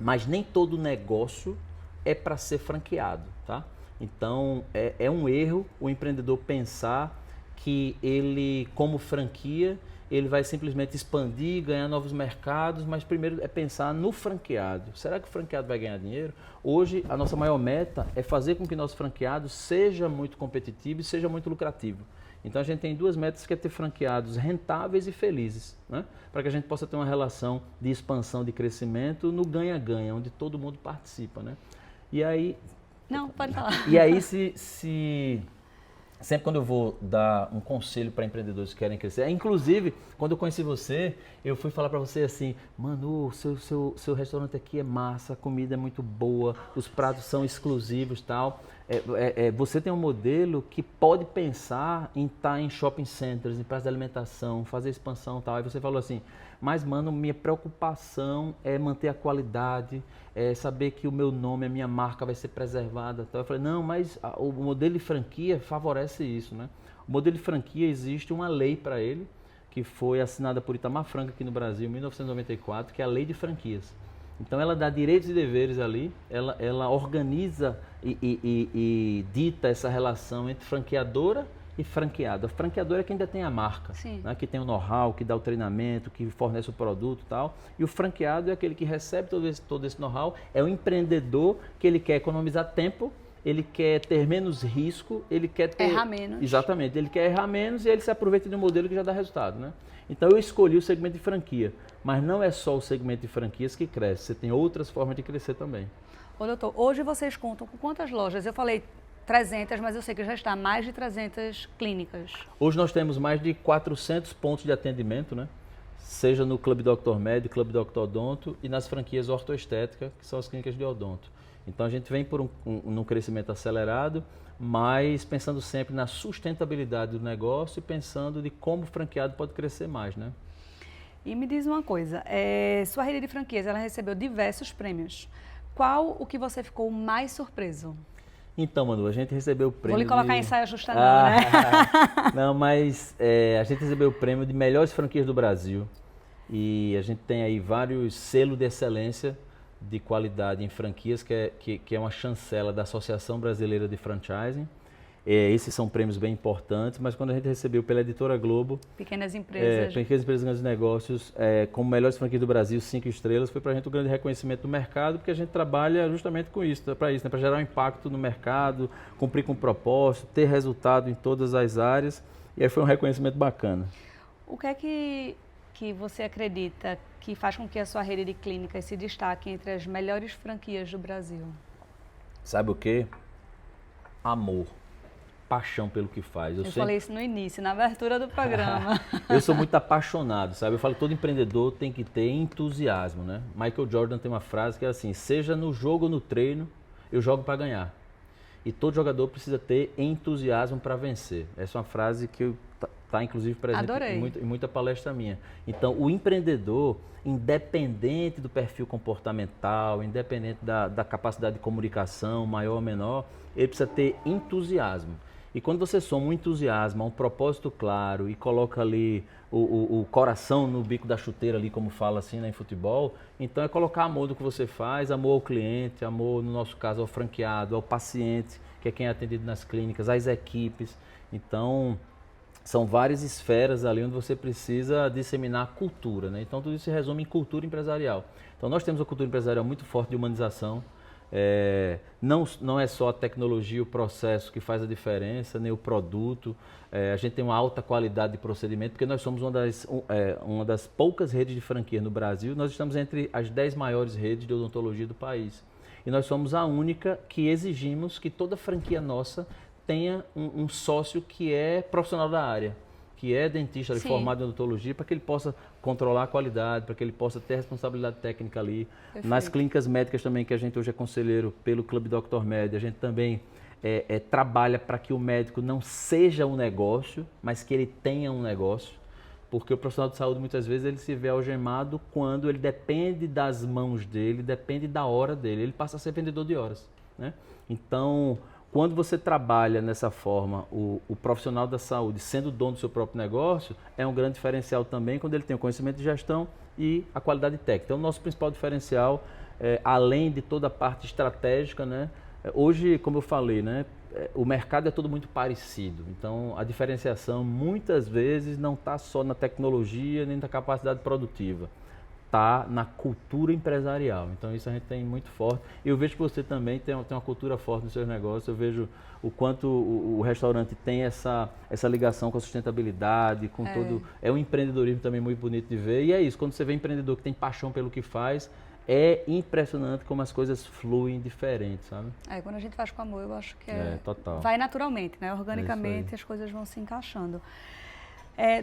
mas nem todo negócio é para ser franqueado, tá? Então é um erro o empreendedor pensar que ele, como franquia, ele vai simplesmente expandir, ganhar novos mercados, mas primeiro é pensar no franqueado. Será que o franqueado vai ganhar dinheiro? Hoje, a nossa maior meta é fazer com que nosso franqueado seja muito competitivo e seja muito lucrativo. Então, a gente tem 2 metas, que é ter franqueados rentáveis e felizes, né? Para que a gente possa ter uma relação de expansão, de crescimento no ganha-ganha, onde todo mundo participa, né? E aí... Não, pode falar. E aí, sempre quando eu vou dar um conselho para empreendedores que querem crescer, inclusive, quando eu conheci você, eu fui falar para você assim, Manu, seu restaurante aqui é massa, a comida é muito boa, os pratos são exclusivos e tal. Você tem um modelo que pode pensar em estar em shopping centers, em praças de alimentação, fazer expansão e tal. Aí você falou assim, mas mano, minha preocupação é manter a qualidade, é saber que o meu nome, a minha marca vai ser preservada. Então eu falei, não, mas o modelo de franquia favorece isso, né? O modelo de franquia, existe uma lei para ele, que foi assinada por Itamar Franco aqui no Brasil em 1994, que é a Lei de Franquias. Então ela dá direitos e deveres ali, ela organiza e dita essa relação entre franqueadora e franqueado. A franqueadora é quem detém a marca, né, que tem o know-how, que dá o treinamento, que fornece o produto e tal. E o franqueado é aquele que recebe todo esse know-how, é o empreendedor que ele quer economizar tempo, ele quer ter menos risco, ele quer ter... Errar menos. Exatamente, ele quer errar menos e ele se aproveita de um modelo que já dá resultado, né? Então eu escolhi o segmento de franquia, mas não é só o segmento de franquias que cresce, você tem outras formas de crescer também. Ô doutor, hoje vocês contam com quantas lojas? Eu falei 300, mas eu sei que já está mais de 300 clínicas. Hoje nós temos mais de 400 pontos de atendimento, né? Seja no Clube Dr. Med, Clube Dr. Odonto e nas franquias ortoestética, que são as clínicas de odonto. Então a gente vem por um crescimento acelerado, mas pensando sempre na sustentabilidade do negócio e pensando de como o franqueado pode crescer mais, né? E me diz uma coisa, sua rede de franquias, ela recebeu diversos prêmios. Qual o que você ficou mais surpreso? Então, Manu, a gente recebeu o prêmio. Vou lhe colocar em saia justa, não, né? Não, mas a gente recebeu o prêmio de melhores franquias do Brasil. E a gente tem aí vários selos de excelência de qualidade em franquias, que é uma chancela da Associação Brasileira de Franchising. Esses são prêmios bem importantes, mas quando a gente recebeu pela Editora Globo... Pequenas empresas. Pequenas empresas, grandes negócios, como melhores franquias do Brasil, 5 estrelas, foi para a gente um grande reconhecimento do mercado, porque a gente trabalha justamente com isso, para isso, né? Para gerar um impacto no mercado, cumprir com o propósito, ter resultado em todas as áreas, e aí foi um reconhecimento bacana. O que é que você acredita que faz com que a sua rede de clínicas se destaque entre as melhores franquias do Brasil? Sabe o quê? Amor. Paixão pelo que faz. Eu falei isso no início, na abertura do programa. Eu sou muito apaixonado, sabe? Eu falo que todo empreendedor tem que ter entusiasmo, né? Michael Jordan tem uma frase que é assim, seja no jogo ou no treino, eu jogo para ganhar. E todo jogador precisa ter entusiasmo para vencer. Essa é uma frase que está inclusive presente em muita palestra minha. Então, o empreendedor, independente do perfil comportamental, independente da capacidade de comunicação, maior ou menor, ele precisa ter entusiasmo. E quando você soma um entusiasmo, um propósito claro e coloca ali o coração no bico da chuteira ali, como fala assim, né, em futebol, então é colocar amor no que você faz, amor ao cliente, amor, no nosso caso, ao franqueado, ao paciente, que é quem é atendido nas clínicas, às equipes. Então, são várias esferas ali onde você precisa disseminar a cultura, né? Então, tudo isso se resume em cultura empresarial. Então, nós temos uma cultura empresarial muito forte de humanização. Não é só a tecnologia, o processo que faz a diferença, nem o produto. A gente tem uma alta qualidade de procedimento, porque nós somos uma das poucas redes de franquia no Brasil. Nós estamos entre as 10 maiores redes de odontologia do país. E nós somos a única que exigimos que toda franquia nossa tenha um sócio que é profissional da área, que é dentista formado em odontologia, para que ele possa controlar a qualidade, para que ele possa ter responsabilidade técnica ali. Perfeito. Nas clínicas médicas também, que a gente hoje é conselheiro pelo Clube Dr. Med, a gente também trabalha para que o médico não seja um negócio, mas que ele tenha um negócio, porque o profissional de saúde muitas vezes ele se vê algemado quando ele depende das mãos dele, depende da hora dele, ele passa a ser vendedor de horas, né? Então, quando você trabalha nessa forma, o profissional da saúde sendo dono do seu próprio negócio, é um grande diferencial também quando ele tem o conhecimento de gestão e a qualidade técnica. Então, o nosso principal diferencial, além de toda a parte estratégica, né? Hoje, como eu falei, né? O mercado é todo muito parecido. Então, a diferenciação muitas vezes não está só na tecnologia nem na capacidade produtiva. Está na cultura empresarial. Então, isso a gente tem muito forte. Eu vejo que você também tem uma cultura forte nos seus negócios. Eu vejo o quanto o restaurante tem essa ligação com a sustentabilidade, com todo... É um empreendedorismo também muito bonito de ver. E é isso, quando você vê empreendedor que tem paixão pelo que faz, é impressionante como as coisas fluem diferentes, sabe? Quando a gente faz com amor, eu acho que total. Vai naturalmente, né? Organicamente as coisas vão se encaixando.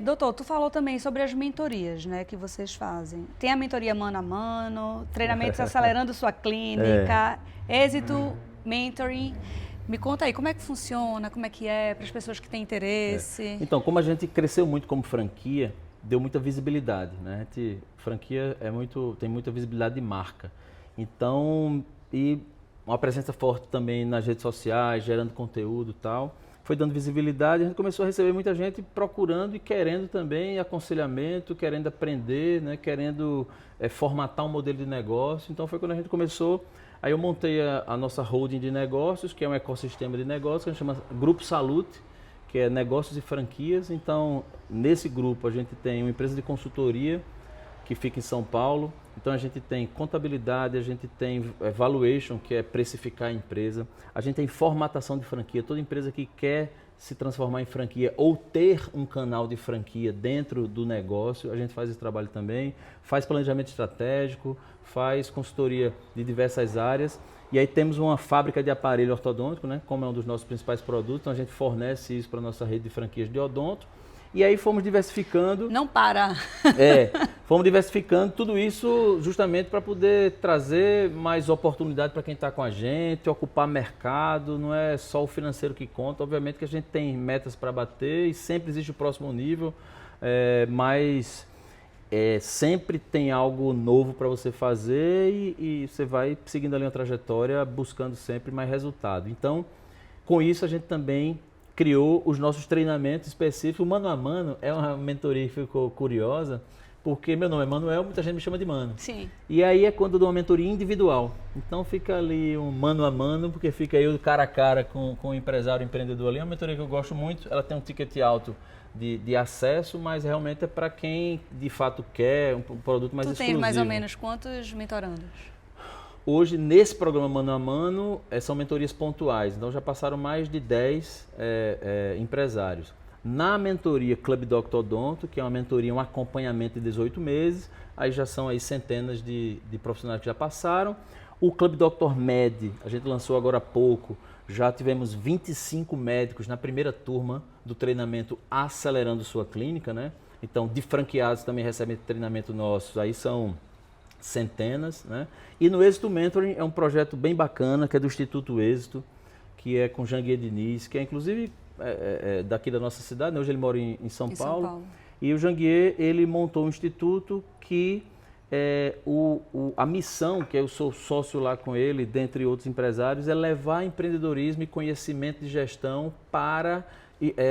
Doutor, tu falou também sobre as mentorias, né, que vocês fazem. Tem a mentoria mano a mano, treinamentos acelerando sua clínica, êxito, mentoring. Me conta aí, como é que funciona, como é que é, para as pessoas que têm interesse? Então, como a gente cresceu muito como franquia, deu muita visibilidade, né? Franquia tem muita visibilidade de marca. Então, e uma presença forte também nas redes sociais, gerando conteúdo e tal. Foi dando visibilidade, a gente começou a receber muita gente procurando e querendo também aconselhamento, querendo aprender, né? Querendo formatar um modelo de negócio. Então, foi quando a gente começou. Aí eu montei a nossa holding de negócios, que é um ecossistema de negócios, que a gente chama Grupo Salute, que é negócios e franquias. Então, nesse grupo a gente tem uma empresa de consultoria que fica em São Paulo. Então, a gente tem contabilidade, a gente tem valuation, que é precificar a empresa. A gente tem formatação de franquia. Toda empresa que quer se transformar em franquia ou ter um canal de franquia dentro do negócio, a gente faz esse trabalho também. Faz planejamento estratégico, faz consultoria de diversas áreas. E aí temos uma fábrica de aparelho ortodôntico, né, como é um dos nossos principais produtos, então a gente fornece isso para a nossa rede de franquias de odonto. E aí fomos diversificando. Não para! Fomos diversificando tudo isso justamente para poder trazer mais oportunidade para quem está com a gente, ocupar mercado, não é só o financeiro que conta. Obviamente que a gente tem metas para bater e sempre existe o próximo nível, mas sempre tem algo novo para você fazer e você vai seguindo ali uma trajetória buscando sempre mais resultado. Então, com isso a gente também criou os nossos treinamentos específicos. O Mano a Mano é uma mentoria que ficou curiosa, porque meu nome é Manuel, muita gente me chama de Mano. Sim. E aí é quando eu dou uma mentoria individual. Então fica ali um mano a mano, porque fica eu cara a cara com o empresário, o empreendedor ali. É uma mentoria que eu gosto muito, ela tem um ticket alto de acesso, mas realmente é para quem de fato quer um produto mais exclusivo. Tu tens mais ou menos quantos mentorandos? Hoje, nesse programa Mano a Mano, são mentorias pontuais, então já passaram mais de 10 empresários. Na mentoria Club Dr. Odonto, que é uma mentoria, um acompanhamento de 18 meses, aí já são aí centenas de profissionais que já passaram. O Club Dr. Med, a gente lançou agora há pouco, já tivemos 25 médicos na primeira turma do treinamento Acelerando Sua Clínica, né? Então, de franqueados também recebem treinamento nosso, aí são centenas, né? E no Êxito Mentoring é um projeto bem bacana, que é do Instituto Êxito, que é com Janguier Diniz, que é inclusive daqui da nossa cidade, né? Hoje ele mora em São Paulo. E o Janguier, ele montou um instituto que a missão, que eu sou sócio lá com ele, dentre outros empresários, é levar empreendedorismo e conhecimento de gestão para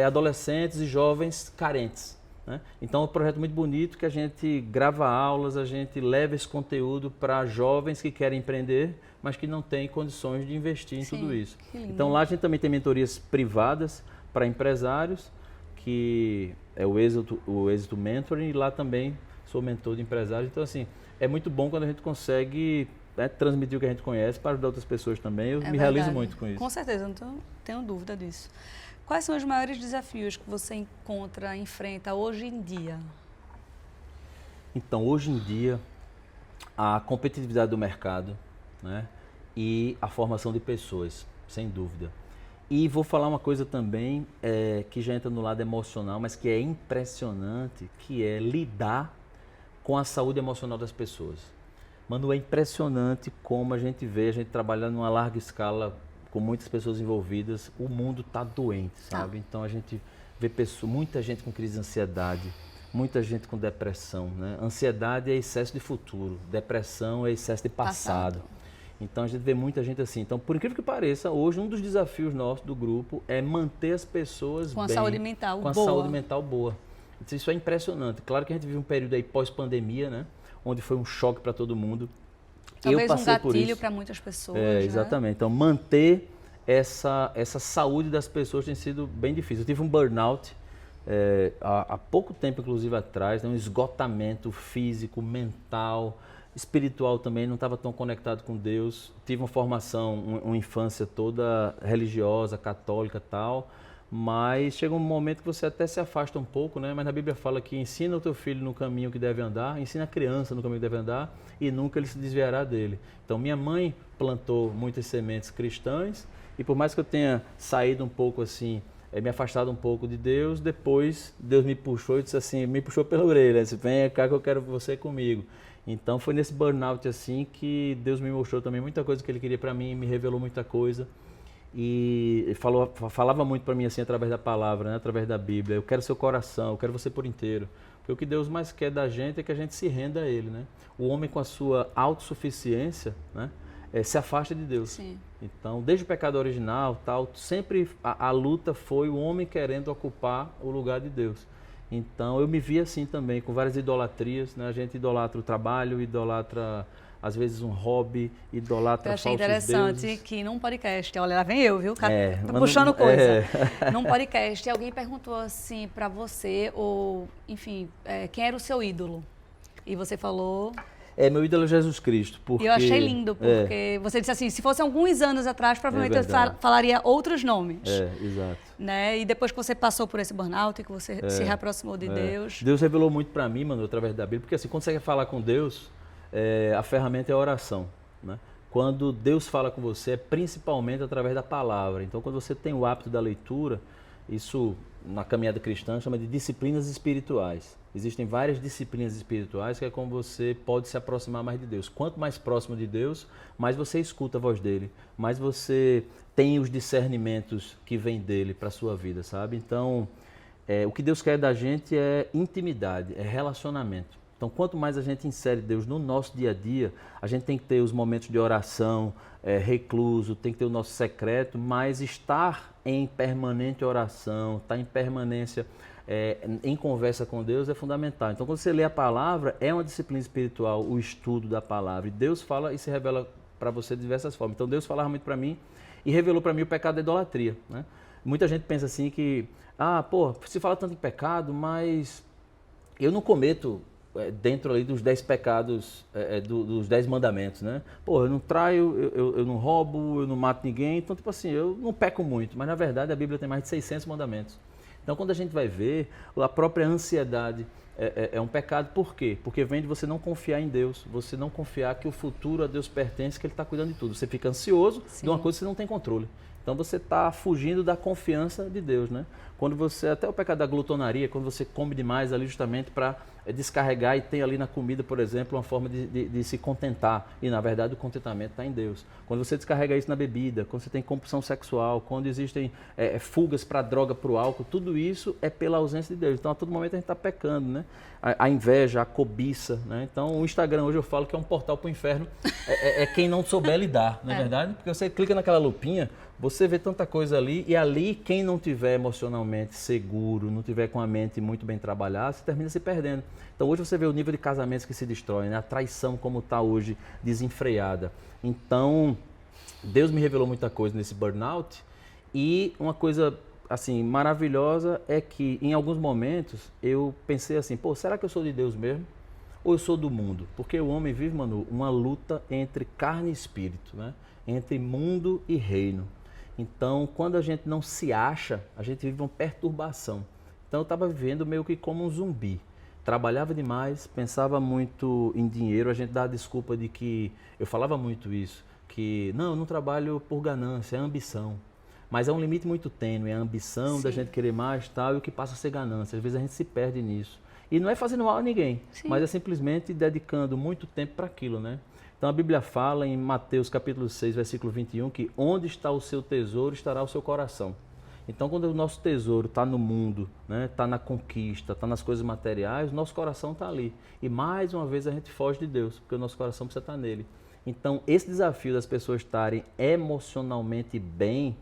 adolescentes e jovens carentes. Né? Então é um projeto muito bonito que a gente grava aulas, a gente leva esse conteúdo para jovens que querem empreender, mas que não têm condições de investir em tudo isso. Então lá a gente também tem mentorias privadas para empresários, que é o Êxito Mentoring, e lá também sou mentor de empresários. Então assim, é muito bom quando a gente consegue transmitir o que a gente conhece para ajudar outras pessoas também. Eu me realizo muito com isso. Com certeza, não tenho dúvida disso. Quais são os maiores desafios que você enfrenta hoje em dia? Então, hoje em dia, a competitividade do mercado, né, e a formação de pessoas, sem dúvida. E vou falar uma coisa também que já entra no lado emocional, mas que é impressionante, que é lidar com a saúde emocional das pessoas. Mano, é impressionante como a gente trabalha numa larga escala, com muitas pessoas envolvidas, o mundo está doente, sabe? Então a gente vê muita gente com crise de ansiedade, muita gente com depressão, né? Ansiedade é excesso de futuro, depressão é excesso de passado. Então a gente vê muita gente assim. Então, por incrível que pareça, hoje um dos desafios nossos do grupo é manter as pessoas com a saúde mental boa. Saúde mental boa. Então, isso é impressionante. Claro que a gente vive um período aí pós-pandemia, né? Onde foi um choque para todo mundo. Talvez um gatilho para muitas pessoas. Exatamente. Então, manter essa saúde das pessoas tem sido bem difícil. Eu tive um burnout há pouco tempo, inclusive, atrás, né? Um esgotamento físico, mental, espiritual também, não estava tão conectado com Deus. Tive uma formação, uma infância toda religiosa, católica e tal, mas chega um momento que você até se afasta um pouco, né? Mas na Bíblia fala que ensina o teu filho no caminho que deve andar, ensina a criança no caminho que deve andar e nunca ele se desviará dele. Então minha mãe plantou muitas sementes cristãs e por mais que eu tenha saído um pouco assim, me afastado um pouco de Deus, depois Deus me puxou e disse assim, me puxou pela orelha, disse, vem cá que eu quero você comigo. Então foi nesse burnout assim que Deus me mostrou também muita coisa que Ele queria para mim, me revelou muita coisa. e falava muito para mim assim através da palavra, né? Através da Bíblia. Eu quero seu coração, eu quero você por inteiro. Porque o que Deus mais quer da gente é que a gente se renda a Ele, né? O homem com a sua autossuficiência, né? Se afasta de Deus. Sim. Então, desde o pecado original, tal, sempre a luta foi o homem querendo ocupar o lugar de Deus. Então, eu me vi assim também, com várias idolatrias, né? A gente idolatra o trabalho, idolatra às vezes um hobby, idolatra falsos deuses. Eu achei interessante que num podcast, olha, lá vem eu, viu? Tá mas puxando coisa. Num podcast, alguém perguntou assim pra você, ou, enfim, quem era o seu ídolo? E você falou... Meu ídolo é Jesus Cristo. Porque... E eu achei lindo, porque você disse assim, se fosse alguns anos atrás, provavelmente eu falaria outros nomes. Exato. Né? E depois que você passou por esse burnout, que você se reaproximou de Deus... Deus revelou muito pra mim, mano, através da Bíblia, porque assim, quando você quer falar com Deus, a ferramenta é a oração, né? Quando Deus fala com você, é principalmente através da palavra. Então, quando você tem o hábito da leitura, isso na caminhada cristã chama de disciplinas espirituais. Existem várias disciplinas espirituais que é como você pode se aproximar mais de Deus. Quanto mais próximo de Deus, mais você escuta a voz dele, mais você tem os discernimentos que vêm dele para a sua vida, sabe? Então, o que Deus quer da gente é intimidade, é relacionamento. Então, quanto mais a gente insere Deus no nosso dia a dia, a gente tem que ter os momentos de oração, recluso, tem que ter o nosso secreto, mas estar em permanente oração, estar em permanência, em conversa com Deus é fundamental. Então, quando você lê a palavra, é uma disciplina espiritual, o estudo da palavra. E Deus fala e se revela para você de diversas formas. Então, Deus falava muito para mim e revelou para mim o pecado da idolatria, né? Muita gente pensa assim que, se fala tanto em pecado, mas eu não cometo... dentro ali dos 10 pecados, dos 10 mandamentos, né? Eu não traio, eu não roubo, eu não mato ninguém, então, tipo assim, eu não peco muito, mas na verdade a Bíblia tem mais de 600 mandamentos. Então, quando a gente vai ver, a própria ansiedade é um pecado, por quê? Porque vem de você não confiar em Deus, você não confiar que o futuro a Deus pertence, que Ele está cuidando de tudo. Você fica ansioso de uma coisa que você não tem controle. Então você está fugindo da confiança de Deus, né? Quando você, até o pecado da glutonaria, quando você come demais ali justamente para descarregar e tem ali na comida, por exemplo, uma forma de se contentar. E na verdade o contentamento está em Deus. Quando você descarrega isso na bebida, quando você tem compulsão sexual, quando existem fugas para a droga, para o álcool, tudo isso é pela ausência de Deus. Então a todo momento a gente está pecando, né? A inveja, a cobiça, né? Então o Instagram hoje eu falo que é um portal para o inferno, quem não souber lidar, não é verdade? Porque você clica naquela lupinha, você vê tanta coisa ali, e ali quem não tiver emocionalmente seguro, não tiver com a mente muito bem trabalhada, você termina se perdendo. Então hoje você vê o nível de casamentos que se destroem, né? A traição como está hoje, desenfreada. Então Deus me revelou muita coisa nesse burnout, e uma coisa assim maravilhosa é que em alguns momentos eu pensei assim, será que eu sou de Deus mesmo? Ou eu sou do mundo? Porque o homem vive, Manu, uma luta entre carne e espírito, né? Entre mundo e reino. Então, quando a gente não se acha, a gente vive uma perturbação. Então, eu estava vivendo meio que como um zumbi. Trabalhava demais, pensava muito em dinheiro, a gente dá a desculpa de que... Eu falava muito isso, que não, eu não trabalho por ganância, é ambição. Mas é um limite muito tênue, é a ambição da gente querer mais e tal, e o que passa a ser ganância. Às vezes a gente se perde nisso. E não é fazendo mal a ninguém, mas é simplesmente dedicando muito tempo para aquilo, né? Então a Bíblia fala em Mateus capítulo 6, versículo 21, que onde está o seu tesouro, estará o seu coração. Então quando o nosso tesouro está no mundo, né, está na conquista, está nas coisas materiais, o nosso coração está ali. E mais uma vez a gente foge de Deus, porque o nosso coração precisa estar nele. Então esse desafio das pessoas estarem emocionalmente bem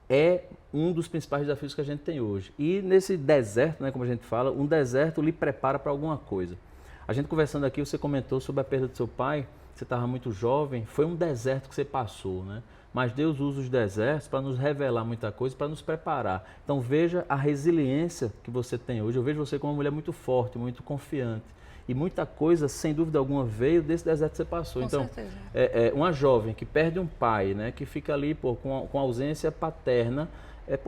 é um dos principais desafios que a gente tem hoje. E nesse deserto, né, como a gente fala, um deserto lhe prepara para alguma coisa. A gente conversando aqui, você comentou sobre a perda do seu pai, você estava muito jovem, foi um deserto que você passou, né? Mas Deus usa os desertos para nos revelar muita coisa, para nos preparar. Então veja a resiliência que você tem hoje. Eu vejo você como uma mulher muito forte, muito confiante. E muita coisa, sem dúvida alguma, veio desse deserto que você passou. Com então, certeza. Uma jovem que perde um pai, né? Que fica ali com ausência paterna,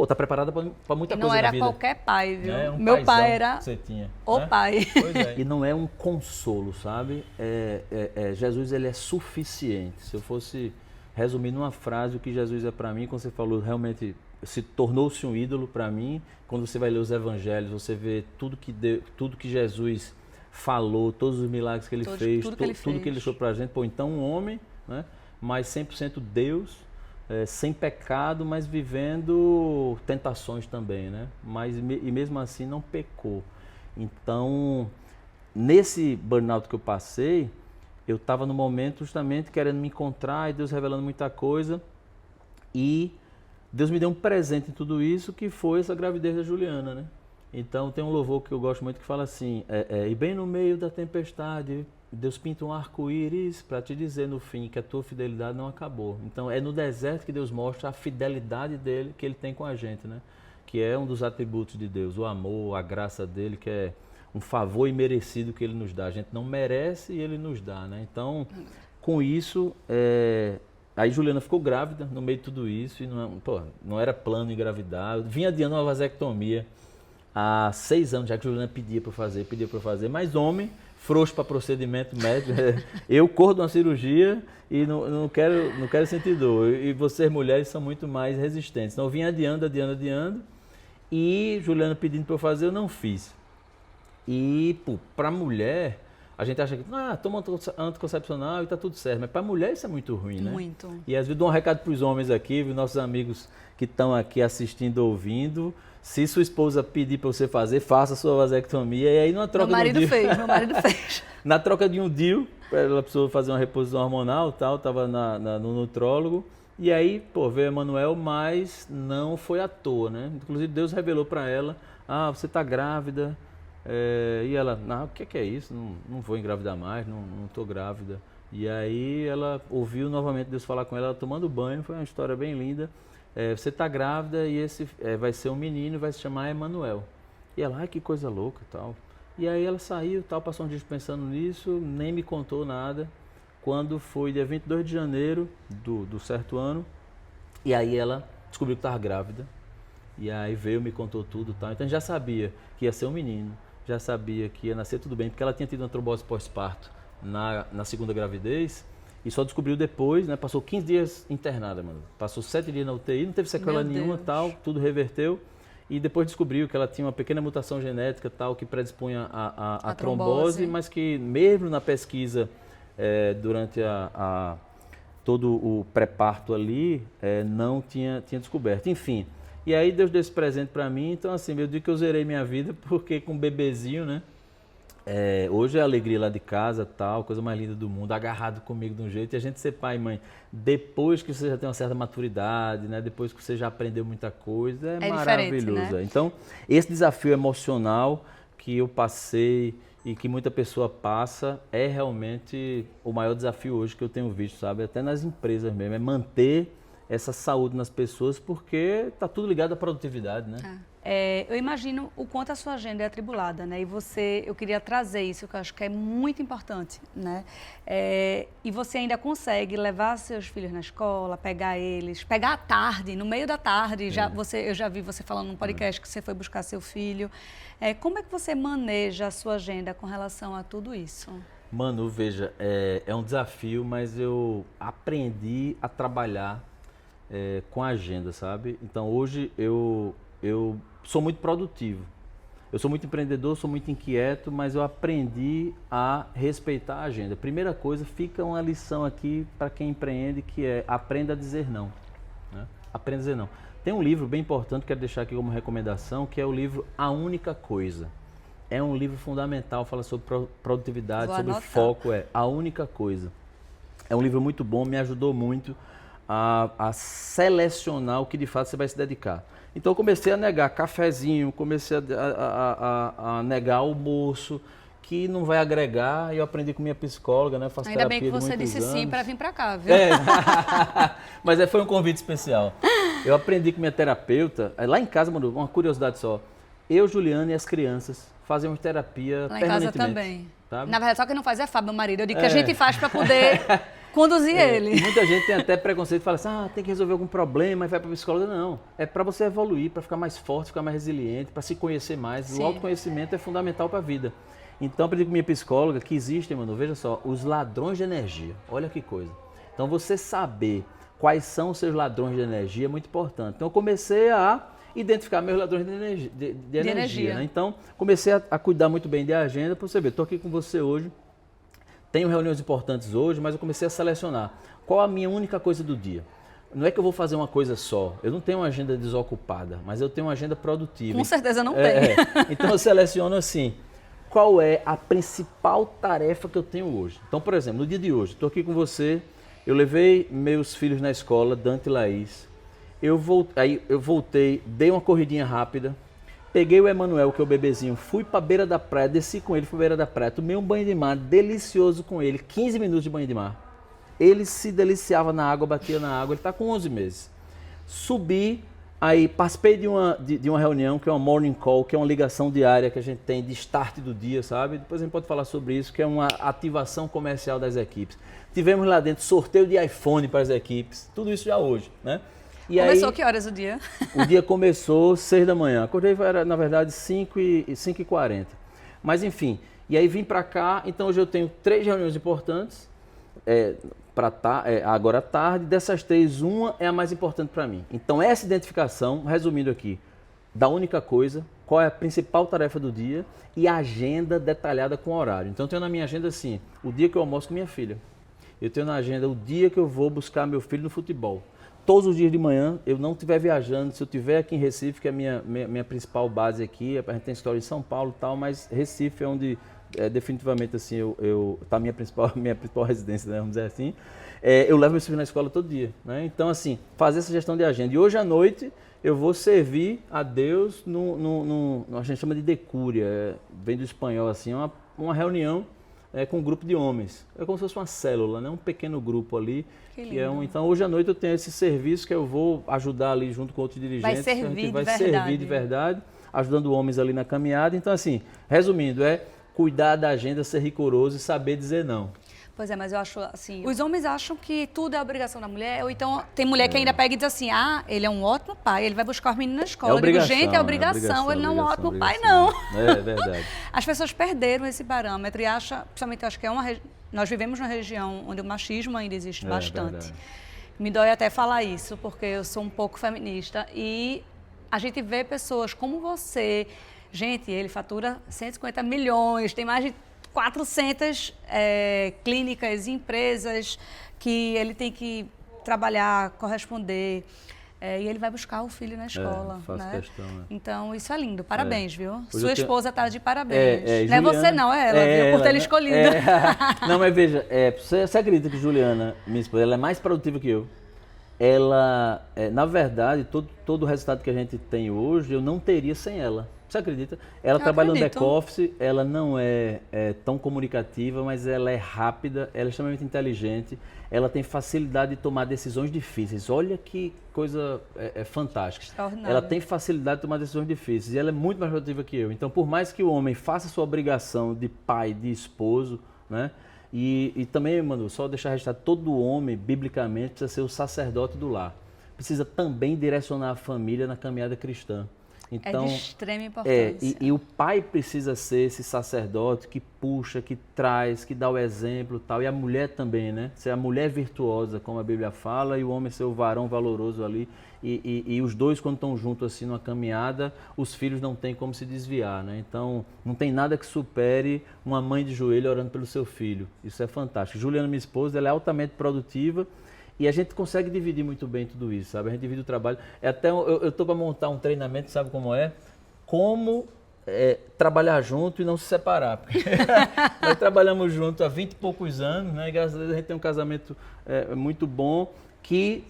tá preparada para muita coisa na vida. E não era qualquer pai, viu? Né? Meu pai era que você tinha, o pai. Pois é. E não é um consolo, sabe? Jesus, ele é suficiente. Se eu fosse resumir numa frase o que Jesus é para mim, quando você falou, realmente se tornou-se um ídolo para mim. Quando você vai ler os evangelhos, você vê tudo que Jesus falou, todos os milagres que ele fez, tudo que ele deixou para a gente. Então um homem, né? Mas 100% Deus, sem pecado, mas vivendo tentações também, né? E mesmo assim não pecou. Então, nesse burnout que eu passei, eu estava no momento justamente querendo me encontrar e Deus revelando muita coisa. E Deus me deu um presente em tudo isso, que foi essa gravidez da Juliana, né? Então tem um louvor que eu gosto muito que fala assim, e bem no meio da tempestade, Deus pinta um arco-íris para te dizer no fim que a tua fidelidade não acabou. Então é no deserto que Deus mostra a fidelidade dele, que ele tem com a gente, né? Que é um dos atributos de Deus, o amor, a graça dele, que é um favor imerecido que ele nos dá. A gente não merece e ele nos dá, né? Então, com isso, aí Juliana ficou grávida no meio de tudo isso e não era plano engravidar. Eu vinha adiando uma vasectomia há 6 anos já que Juliana pedia para fazer, mas homem, frouxo para procedimento médico, eu corro de uma cirurgia e não quero sentir dor. E vocês mulheres são muito mais resistentes. Então eu vim adiando e Juliana pedindo para eu fazer, eu não fiz. E para mulher, a gente acha que toma anticoncepcional e está tudo certo, mas para mulher isso é muito ruim, né? Muito. E às vezes dou um recado para os homens aqui, nossos amigos que estão aqui assistindo, ouvindo. Se sua esposa pedir para você fazer, faça a sua vasectomia. E aí numa troca meu marido fez. Na troca de um DIU, para a pessoa fazer uma reposição hormonal, estava no nutrólogo. E aí, veio a Emanuel, mas não foi à toa, né? Inclusive Deus revelou para ela, você está grávida. E ela, o que é isso? Não vou engravidar mais, não estou grávida. E aí ela ouviu novamente Deus falar com ela tomando banho, foi uma história bem linda. Você está grávida e esse vai ser um menino, vai se chamar Emanuel. E ela, que coisa louca e tal. E aí ela saiu, passou um dia pensando nisso, nem me contou nada. Quando foi dia 22 de janeiro do certo ano, e aí ela descobriu que estava grávida. E aí veio, me contou tudo e tal. Então já sabia que ia ser um menino, já sabia que ia nascer tudo bem, porque ela tinha tido uma trombose pós-parto na segunda gravidez. E só descobriu depois, né? Passou 15 dias internada, mano. Passou 7 dias na UTI, não teve sequela nenhuma, tal, tudo reverteu. E depois descobriu que ela tinha uma pequena mutação genética, tal, que predispunha a trombose, mas que mesmo na pesquisa, durante todo o pré-parto ali, não tinha descoberto. Enfim, e aí Deus deu esse presente para mim, então assim, eu digo que eu zerei minha vida, porque com um bebezinho, né? Hoje é a alegria lá de casa, tal, coisa mais linda do mundo, agarrado comigo de um jeito. E a gente ser pai e mãe, depois que você já tem uma certa maturidade, né? Depois que você já aprendeu muita coisa, é maravilhoso. Né? Então, esse desafio emocional que eu passei e que muita pessoa passa é realmente o maior desafio hoje que eu tenho visto, sabe? Até nas empresas mesmo, é manter essa saúde nas pessoas, porque está tudo ligado à produtividade, né? Eu imagino o quanto a sua agenda é atribulada, né? E eu queria trazer isso, que eu acho que é muito importante, né? E você ainda consegue levar seus filhos na escola, pegar à tarde, no meio da tarde, eu já vi você falando num podcast que você foi buscar seu filho. Como é que você maneja a sua agenda com relação a tudo isso? Manu, veja, é um desafio, mas eu aprendi a trabalhar com a agenda, sabe? Então hoje eu sou muito produtivo, eu sou muito empreendedor, sou muito inquieto, mas eu aprendi a respeitar a agenda. Primeira coisa, fica uma lição aqui para quem empreende, que é aprenda a dizer não, né? Aprenda a dizer não. Tem um livro bem importante, quero deixar aqui como recomendação, que é o livro A Única Coisa. É um livro fundamental, fala sobre produtividade, sobre foco, A Única Coisa. É um livro muito bom, me ajudou muito a selecionar o que de fato você vai se dedicar. Então eu comecei a negar cafezinho, comecei a negar almoço, que não vai agregar, e eu aprendi com minha psicóloga, né? Faço Ainda bem que você disse sim para vir para cá, viu? Mas foi um convite especial. Eu aprendi com minha terapeuta, lá em casa, mano, uma curiosidade só, eu, Juliana e as crianças fazemos terapia lá permanentemente. Lá em casa também. Sabe? Na verdade, só quem não faz é Fábio, meu marido. Eu digo que a gente faz para poder conduzir ele. Muita gente tem até preconceito e fala assim, tem que resolver algum problema e vai para a psicóloga. Não, é para você evoluir, para ficar mais forte, ficar mais resiliente, para se conhecer mais. Sim. O autoconhecimento é fundamental para a vida. Então, aprendi com minha psicóloga que existem, mano, veja só, os ladrões de energia. Olha que coisa. Então, você saber quais são os seus ladrões de energia é muito importante. Então, eu comecei a identificar meus ladrões de energia. Né? Então, comecei a cuidar muito bem de agenda, para você ver, estou aqui com você hoje, tenho reuniões importantes hoje, mas eu comecei a selecionar qual a minha única coisa do dia. não é que eu vou fazer uma coisa só. Eu não tenho uma agenda desocupada, mas eu tenho uma agenda produtiva. Com certeza não tem. Então eu seleciono assim, qual é a principal tarefa que eu tenho hoje. Então, por exemplo, no dia de hoje, estou aqui com você, eu levei meus filhos na escola, Dante e Laís. Eu voltei, dei uma corridinha rápida, peguei o Emanuel, que é o bebezinho, fui para a beira da praia, desci com ele, fui para a beira da praia, tomei um banho de mar delicioso com ele, 15 minutos de banho de mar. Ele se deliciava na água, batia na água, ele está com 11 meses. Subi, aí participei de uma reunião, que é uma morning call, que é uma ligação diária que a gente tem de start do dia, sabe? Depois a gente pode falar sobre isso, que é uma ativação comercial das equipes. Tivemos lá dentro sorteio de iPhone para as equipes, tudo isso já hoje, né? E começou aí, que horas o dia? O dia começou 6 da manhã, acordei, era na verdade 5h40. Mas enfim, e aí vim para cá, então hoje eu tenho 3 reuniões importantes, agora à tarde, dessas 3, uma é a mais importante para mim. Então essa identificação, resumindo aqui, da única coisa, qual é a principal tarefa do dia e a agenda detalhada com horário. Então eu tenho na minha agenda assim, o dia que eu almoço com minha filha. Eu tenho na agenda o dia que eu vou buscar meu filho no futebol. Todos os dias de manhã, eu não estiver viajando, se eu estiver aqui em Recife, que é a minha principal base aqui, a gente tem história em São Paulo e tal, mas Recife é onde definitivamente assim, tá a minha principal residência, né, vamos dizer assim. Eu levo meu filho na escola todo dia, né? Então assim, fazer essa gestão de agenda. E hoje à noite eu vou servir a Deus a gente chama de decúria, vem do espanhol assim, uma reunião com um grupo de homens. É como se fosse uma célula, né? Um pequeno grupo ali. Então hoje à noite eu tenho esse serviço que eu vou ajudar ali junto com outros dirigentes. Vai servir a gente vai servir de verdade, ajudando homens ali na caminhada. Então assim, resumindo, cuidar da agenda, ser rigoroso e saber dizer não. Pois é, mas eu acho assim, os homens acham que tudo é obrigação da mulher, ou então tem mulher que ainda pega e diz assim, ele é um ótimo pai, ele vai buscar os meninos na escola. Eu digo, gente, é obrigação, ele não é um ótimo pai, não. É verdade. As pessoas perderam esse parâmetro e acham, principalmente acho que nós vivemos numa região onde o machismo ainda existe bastante. Verdade. Me dói até falar isso, porque eu sou um pouco feminista e a gente vê pessoas como você, gente, ele fatura 150 milhões, tem mais de 400 clínicas e empresas que ele tem que trabalhar, corresponder, e ele vai buscar o filho na escola. Faço questão. Então, isso é lindo. Parabéns, viu? Sua esposa está de parabéns. Não Juliana, é você não, é ela, viu? Por ter escolhido. Não, mas veja, você acredita que Juliana, minha esposa, ela é mais produtiva que eu? Ela, na verdade, todo o resultado que a gente tem hoje, eu não teria sem ela. Você acredita? Ela trabalha no back-office, ela não é tão comunicativa, mas ela é rápida, ela é extremamente inteligente, ela tem facilidade de tomar decisões difíceis. Olha que coisa fantástica. Ela tem facilidade de tomar decisões difíceis e ela é muito mais produtiva que eu. Então, por mais que o homem faça a sua obrigação de pai, de esposo, né? E também, Manu, só deixar registrado, todo homem, biblicamente, precisa ser o sacerdote do lar. Precisa também direcionar a família na caminhada cristã. Então, é de extrema importância. E o pai precisa ser esse sacerdote que puxa, que traz, que dá o exemplo e tal. E a mulher também, né? Ser a mulher virtuosa, como a Bíblia fala, e o homem ser o varão valoroso ali. E os dois, quando estão juntos assim numa caminhada, os filhos não têm como se desviar, né? Então, não tem nada que supere uma mãe de joelho orando pelo seu filho. Isso é fantástico. Juliana, minha esposa, ela é altamente produtiva. E a gente consegue dividir muito bem tudo isso, sabe? A gente divide o trabalho. Eu estou para montar um treinamento, sabe como é? Como trabalhar junto e não se separar. Porque nós trabalhamos junto há 20 e poucos anos, né? E graças a Deus a gente tem um casamento muito bom, que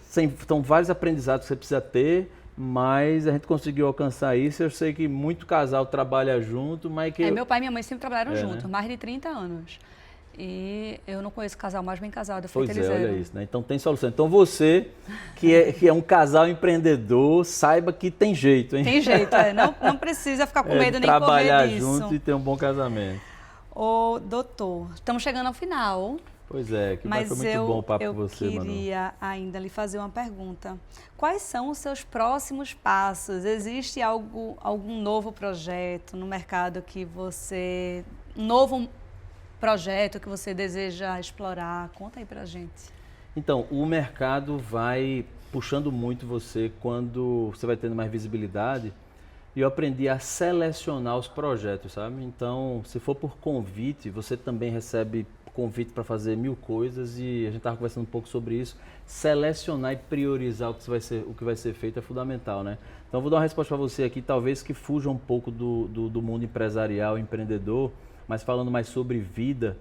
são vários aprendizados que você precisa ter, mas a gente conseguiu alcançar isso. Eu sei que muito casal trabalha junto, mas que... Meu pai e minha mãe sempre trabalharam juntos, né? Mais de 30 anos. E eu não conheço casal mais bem casado, pois olha isso, né? Então tem solução. Então você, que é um casal empreendedor, saiba que tem jeito, hein? Tem jeito, não precisa ficar com medo nem correr disso. Trabalhar junto e ter um bom casamento. Ô, doutor, estamos chegando ao final. Pois é, foi muito bom o papo com você, Manu. Eu queria ainda lhe fazer uma pergunta. Quais são os seus próximos passos? Existe algum novo projeto no mercado que você... novo projeto que você deseja explorar? Conta aí pra gente. Então, o mercado vai puxando muito você quando você vai tendo mais visibilidade. e eu aprendi a selecionar os projetos, sabe? Então, se for por convite, você também recebe convite para fazer 1000 coisas e a gente estava conversando um pouco sobre isso. Selecionar e priorizar o que vai ser feito é fundamental, né? Então, eu vou dar uma resposta para você aqui, talvez que fuja um pouco do mundo empresarial, empreendedor, mas falando mais sobre vida.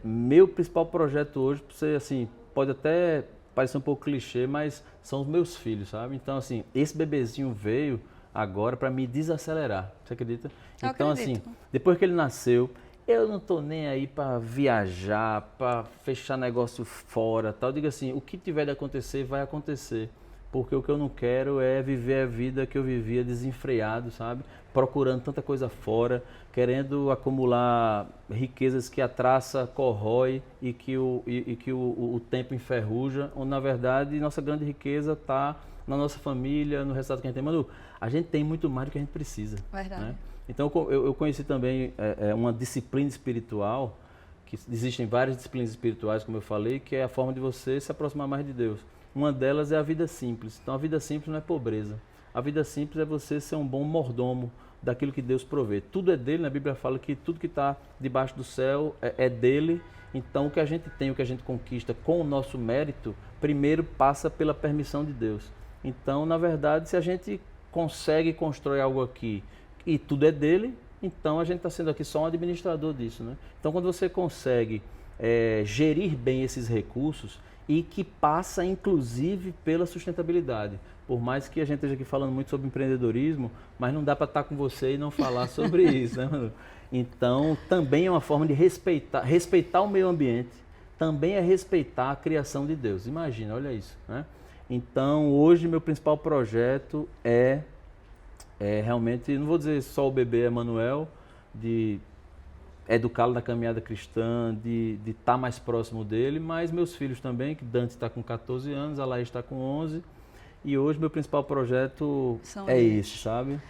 Meu principal projeto hoje, você, assim, pode até parecer um pouco clichê, mas são os meus filhos, sabe? Então, assim, esse bebezinho veio agora para me desacelerar, você acredita? Eu então, acredito. assim, depois que ele nasceu, eu não tô nem aí para viajar, para fechar negócio fora, tal. Eu digo assim, o que tiver de acontecer, vai acontecer. Porque o que eu não quero é viver a vida que eu vivia desenfreado, sabe? Procurando tanta coisa fora, querendo acumular riquezas que a traça corrói e que o tempo enferruja, onde na verdade nossa grande riqueza está na nossa família, no resultado que a gente tem. Manu, a gente tem muito mais do que a gente precisa. Verdade. Né? Então eu conheci também uma disciplina espiritual, que existem várias disciplinas espirituais, como eu falei, que é a forma de você se aproximar mais de Deus. Uma delas é a vida simples. Então a vida simples não é pobreza. A vida simples é você ser um bom mordomo daquilo que Deus provê. Tudo é dele, na Bíblia fala que tudo que está debaixo do céu é dele. Então o que a gente tem, o que a gente conquista com o nosso mérito, primeiro passa pela permissão de Deus. Então, na verdade, se a gente consegue construir algo aqui e tudo é dele, então a gente está sendo aqui só um administrador disso, né? Então, quando você consegue gerir bem esses recursos e que passa, inclusive, pela sustentabilidade. Por mais que a gente esteja aqui falando muito sobre empreendedorismo, mas não dá para estar com você e não falar sobre isso, né, Manu? Então, também é uma forma de respeitar o meio ambiente, também é respeitar a criação de Deus. Imagina, olha isso, né? Então, hoje, meu principal projeto é realmente, não vou dizer só o bebê Emanuel, de educá-lo na caminhada cristã, de estar mais próximo dele, mas meus filhos também, que Dante está com 14 anos, a Laís está com 11, e hoje meu principal projeto esse, sabe?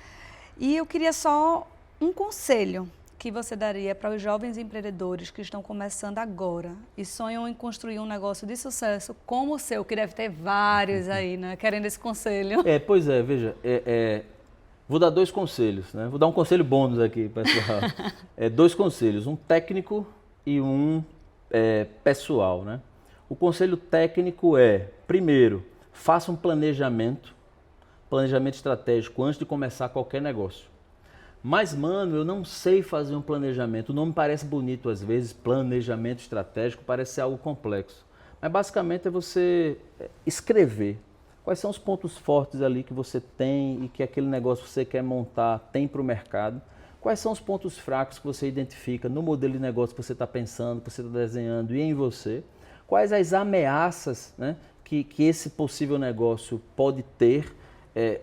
E eu queria só um conselho que você daria para os jovens empreendedores que estão começando agora e sonham em construir um negócio de sucesso como o seu, que deve ter vários aí, né, querendo esse conselho. Pois é, veja, vou dar 2 conselhos, né? Vou dar um conselho bônus aqui, pessoal. 2 conselhos, um técnico e um pessoal, né? O conselho técnico primeiro, faça um planejamento estratégico antes de começar qualquer negócio. Mas, mano, eu não sei fazer um planejamento. O nome parece bonito às vezes, planejamento estratégico, parece ser algo complexo. Mas basicamente é você escrever quais são os pontos fortes ali que você tem e que aquele negócio que você quer montar tem para o mercado. Quais são os pontos fracos que você identifica no modelo de negócio que você está pensando, que você está desenhando e em você. Quais as ameaças, né, que esse possível negócio pode ter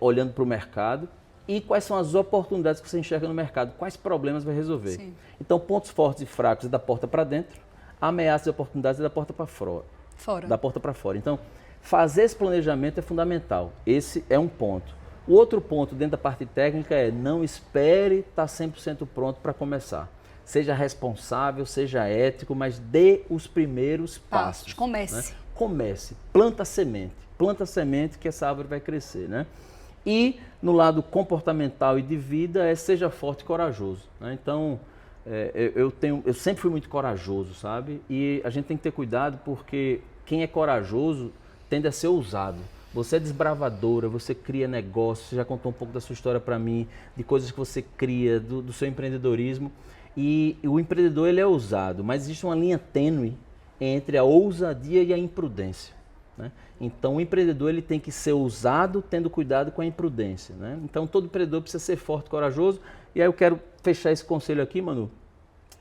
olhando para o mercado. E quais são as oportunidades que você enxerga no mercado, quais problemas vai resolver. Sim. Então, pontos fortes e fracos é da porta para dentro, ameaças e oportunidades é da porta para fora. Da porta para fora. Então, fazer esse planejamento é fundamental. Esse é um ponto. O outro ponto dentro da parte técnica não espere estar 100% pronto para começar. Seja responsável, seja ético, mas dê os primeiros passos. Comece. Né? Comece. Planta semente que essa árvore vai crescer, né? E no lado comportamental e de vida seja forte e corajoso, né? Então, eu sempre fui muito corajoso, sabe? E a gente tem que ter cuidado porque quem é corajoso tende a ser ousado. Você é desbravadora, você cria negócios, você já contou um pouco da sua história para mim, de coisas que você cria, do seu empreendedorismo. E o empreendedor ele é ousado, mas existe uma linha tênue entre a ousadia e a imprudência, né? Então o empreendedor ele tem que ser ousado, tendo cuidado com a imprudência, né? Então todo empreendedor precisa ser forte e corajoso. E aí eu quero fechar esse conselho aqui, Manu,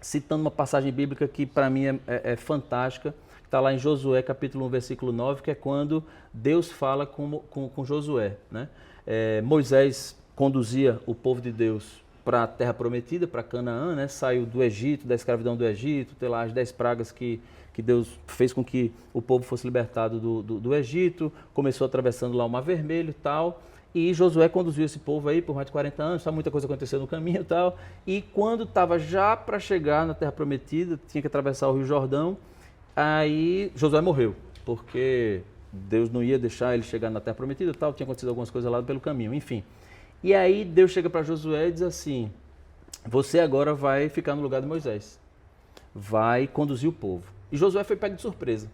citando uma passagem bíblica que para mim é fantástica, que está lá em Josué capítulo 1, versículo 9, que é quando Deus fala com Josué, né? Moisés conduzia o povo de Deus para a terra prometida, para Canaã, né? Saiu do Egito, da escravidão do Egito, tem lá as 10 pragas que Deus fez com que o povo fosse libertado do Egito, começou atravessando lá o Mar Vermelho e tal, e Josué conduziu esse povo aí por mais de 40 anos, muita coisa aconteceu no caminho e tal, e quando estava já para chegar na Terra Prometida, tinha que atravessar o Rio Jordão, aí Josué morreu, porque Deus não ia deixar ele chegar na Terra Prometida e tal, tinha acontecido algumas coisas lá pelo caminho, enfim. E aí Deus chega para Josué e diz assim, você agora vai ficar no lugar de Moisés, vai conduzir o povo. E Josué foi pego de surpresa.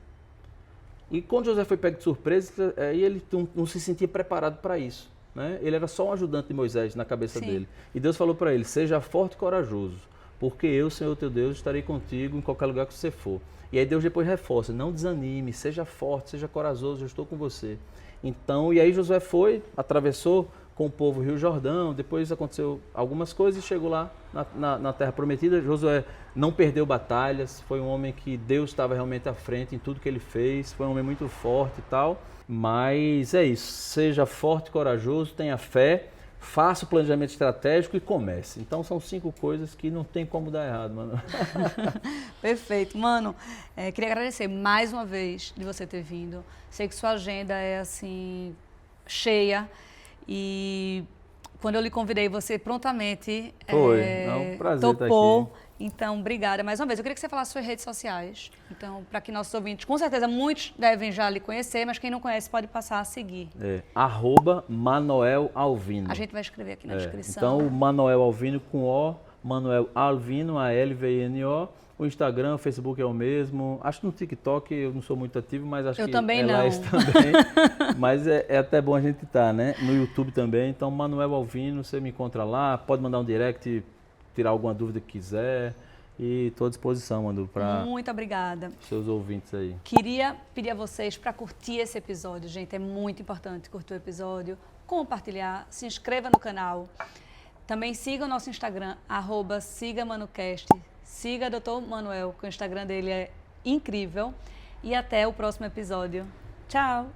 E quando Josué foi pego de surpresa, aí ele não se sentia preparado para isso. Né? Ele era só um ajudante de Moisés na cabeça dele. E Deus falou para ele, seja forte e corajoso, porque eu, Senhor teu Deus, estarei contigo em qualquer lugar que você for. E aí Deus depois reforça, não desanime, seja forte, seja corajoso, eu estou com você. Então, e aí Josué foi, atravessou com o povo o Rio Jordão, depois aconteceu algumas coisas e chegou lá na Terra Prometida. Josué não perdeu batalhas, foi um homem que Deus estava realmente à frente em tudo que ele fez, foi um homem muito forte e tal, mas é isso, seja forte, corajoso, tenha fé, faça o planejamento estratégico e comece. Então são 5 coisas que não tem como dar errado, mano. Perfeito. Mano, queria agradecer mais uma vez de você ter vindo. Sei que sua agenda é assim, cheia. E quando eu lhe convidei, você prontamente um prazer topou. estar aqui. Então, obrigada mais uma vez. Eu queria que você falasse suas redes sociais. Então, para que nossos ouvintes, com certeza muitos devem já lhe conhecer, mas quem não conhece pode passar a seguir. @Manoel Alvino. A gente vai escrever aqui na descrição. Então, o Manoel Alvino com O, Manoel Alvino, ALVINO. O Instagram, o Facebook é o mesmo. Acho que no TikTok eu não sou muito ativo, mas acho que também não. Lá isso também. Mas é até bom a gente estar, né? No YouTube também. Então, Manoel Alvino, você me encontra lá. Pode mandar um direct, tirar alguma dúvida que quiser. E estou à disposição, Manu, para muito obrigada. Seus ouvintes aí. Queria pedir a vocês para curtir esse episódio, gente. É muito importante curtir o episódio, compartilhar, se inscreva no canal. Também siga o nosso Instagram, @SigaManuCast. Siga Dr. Manuel, que o Instagram dele é incrível. E até o próximo episódio. Tchau!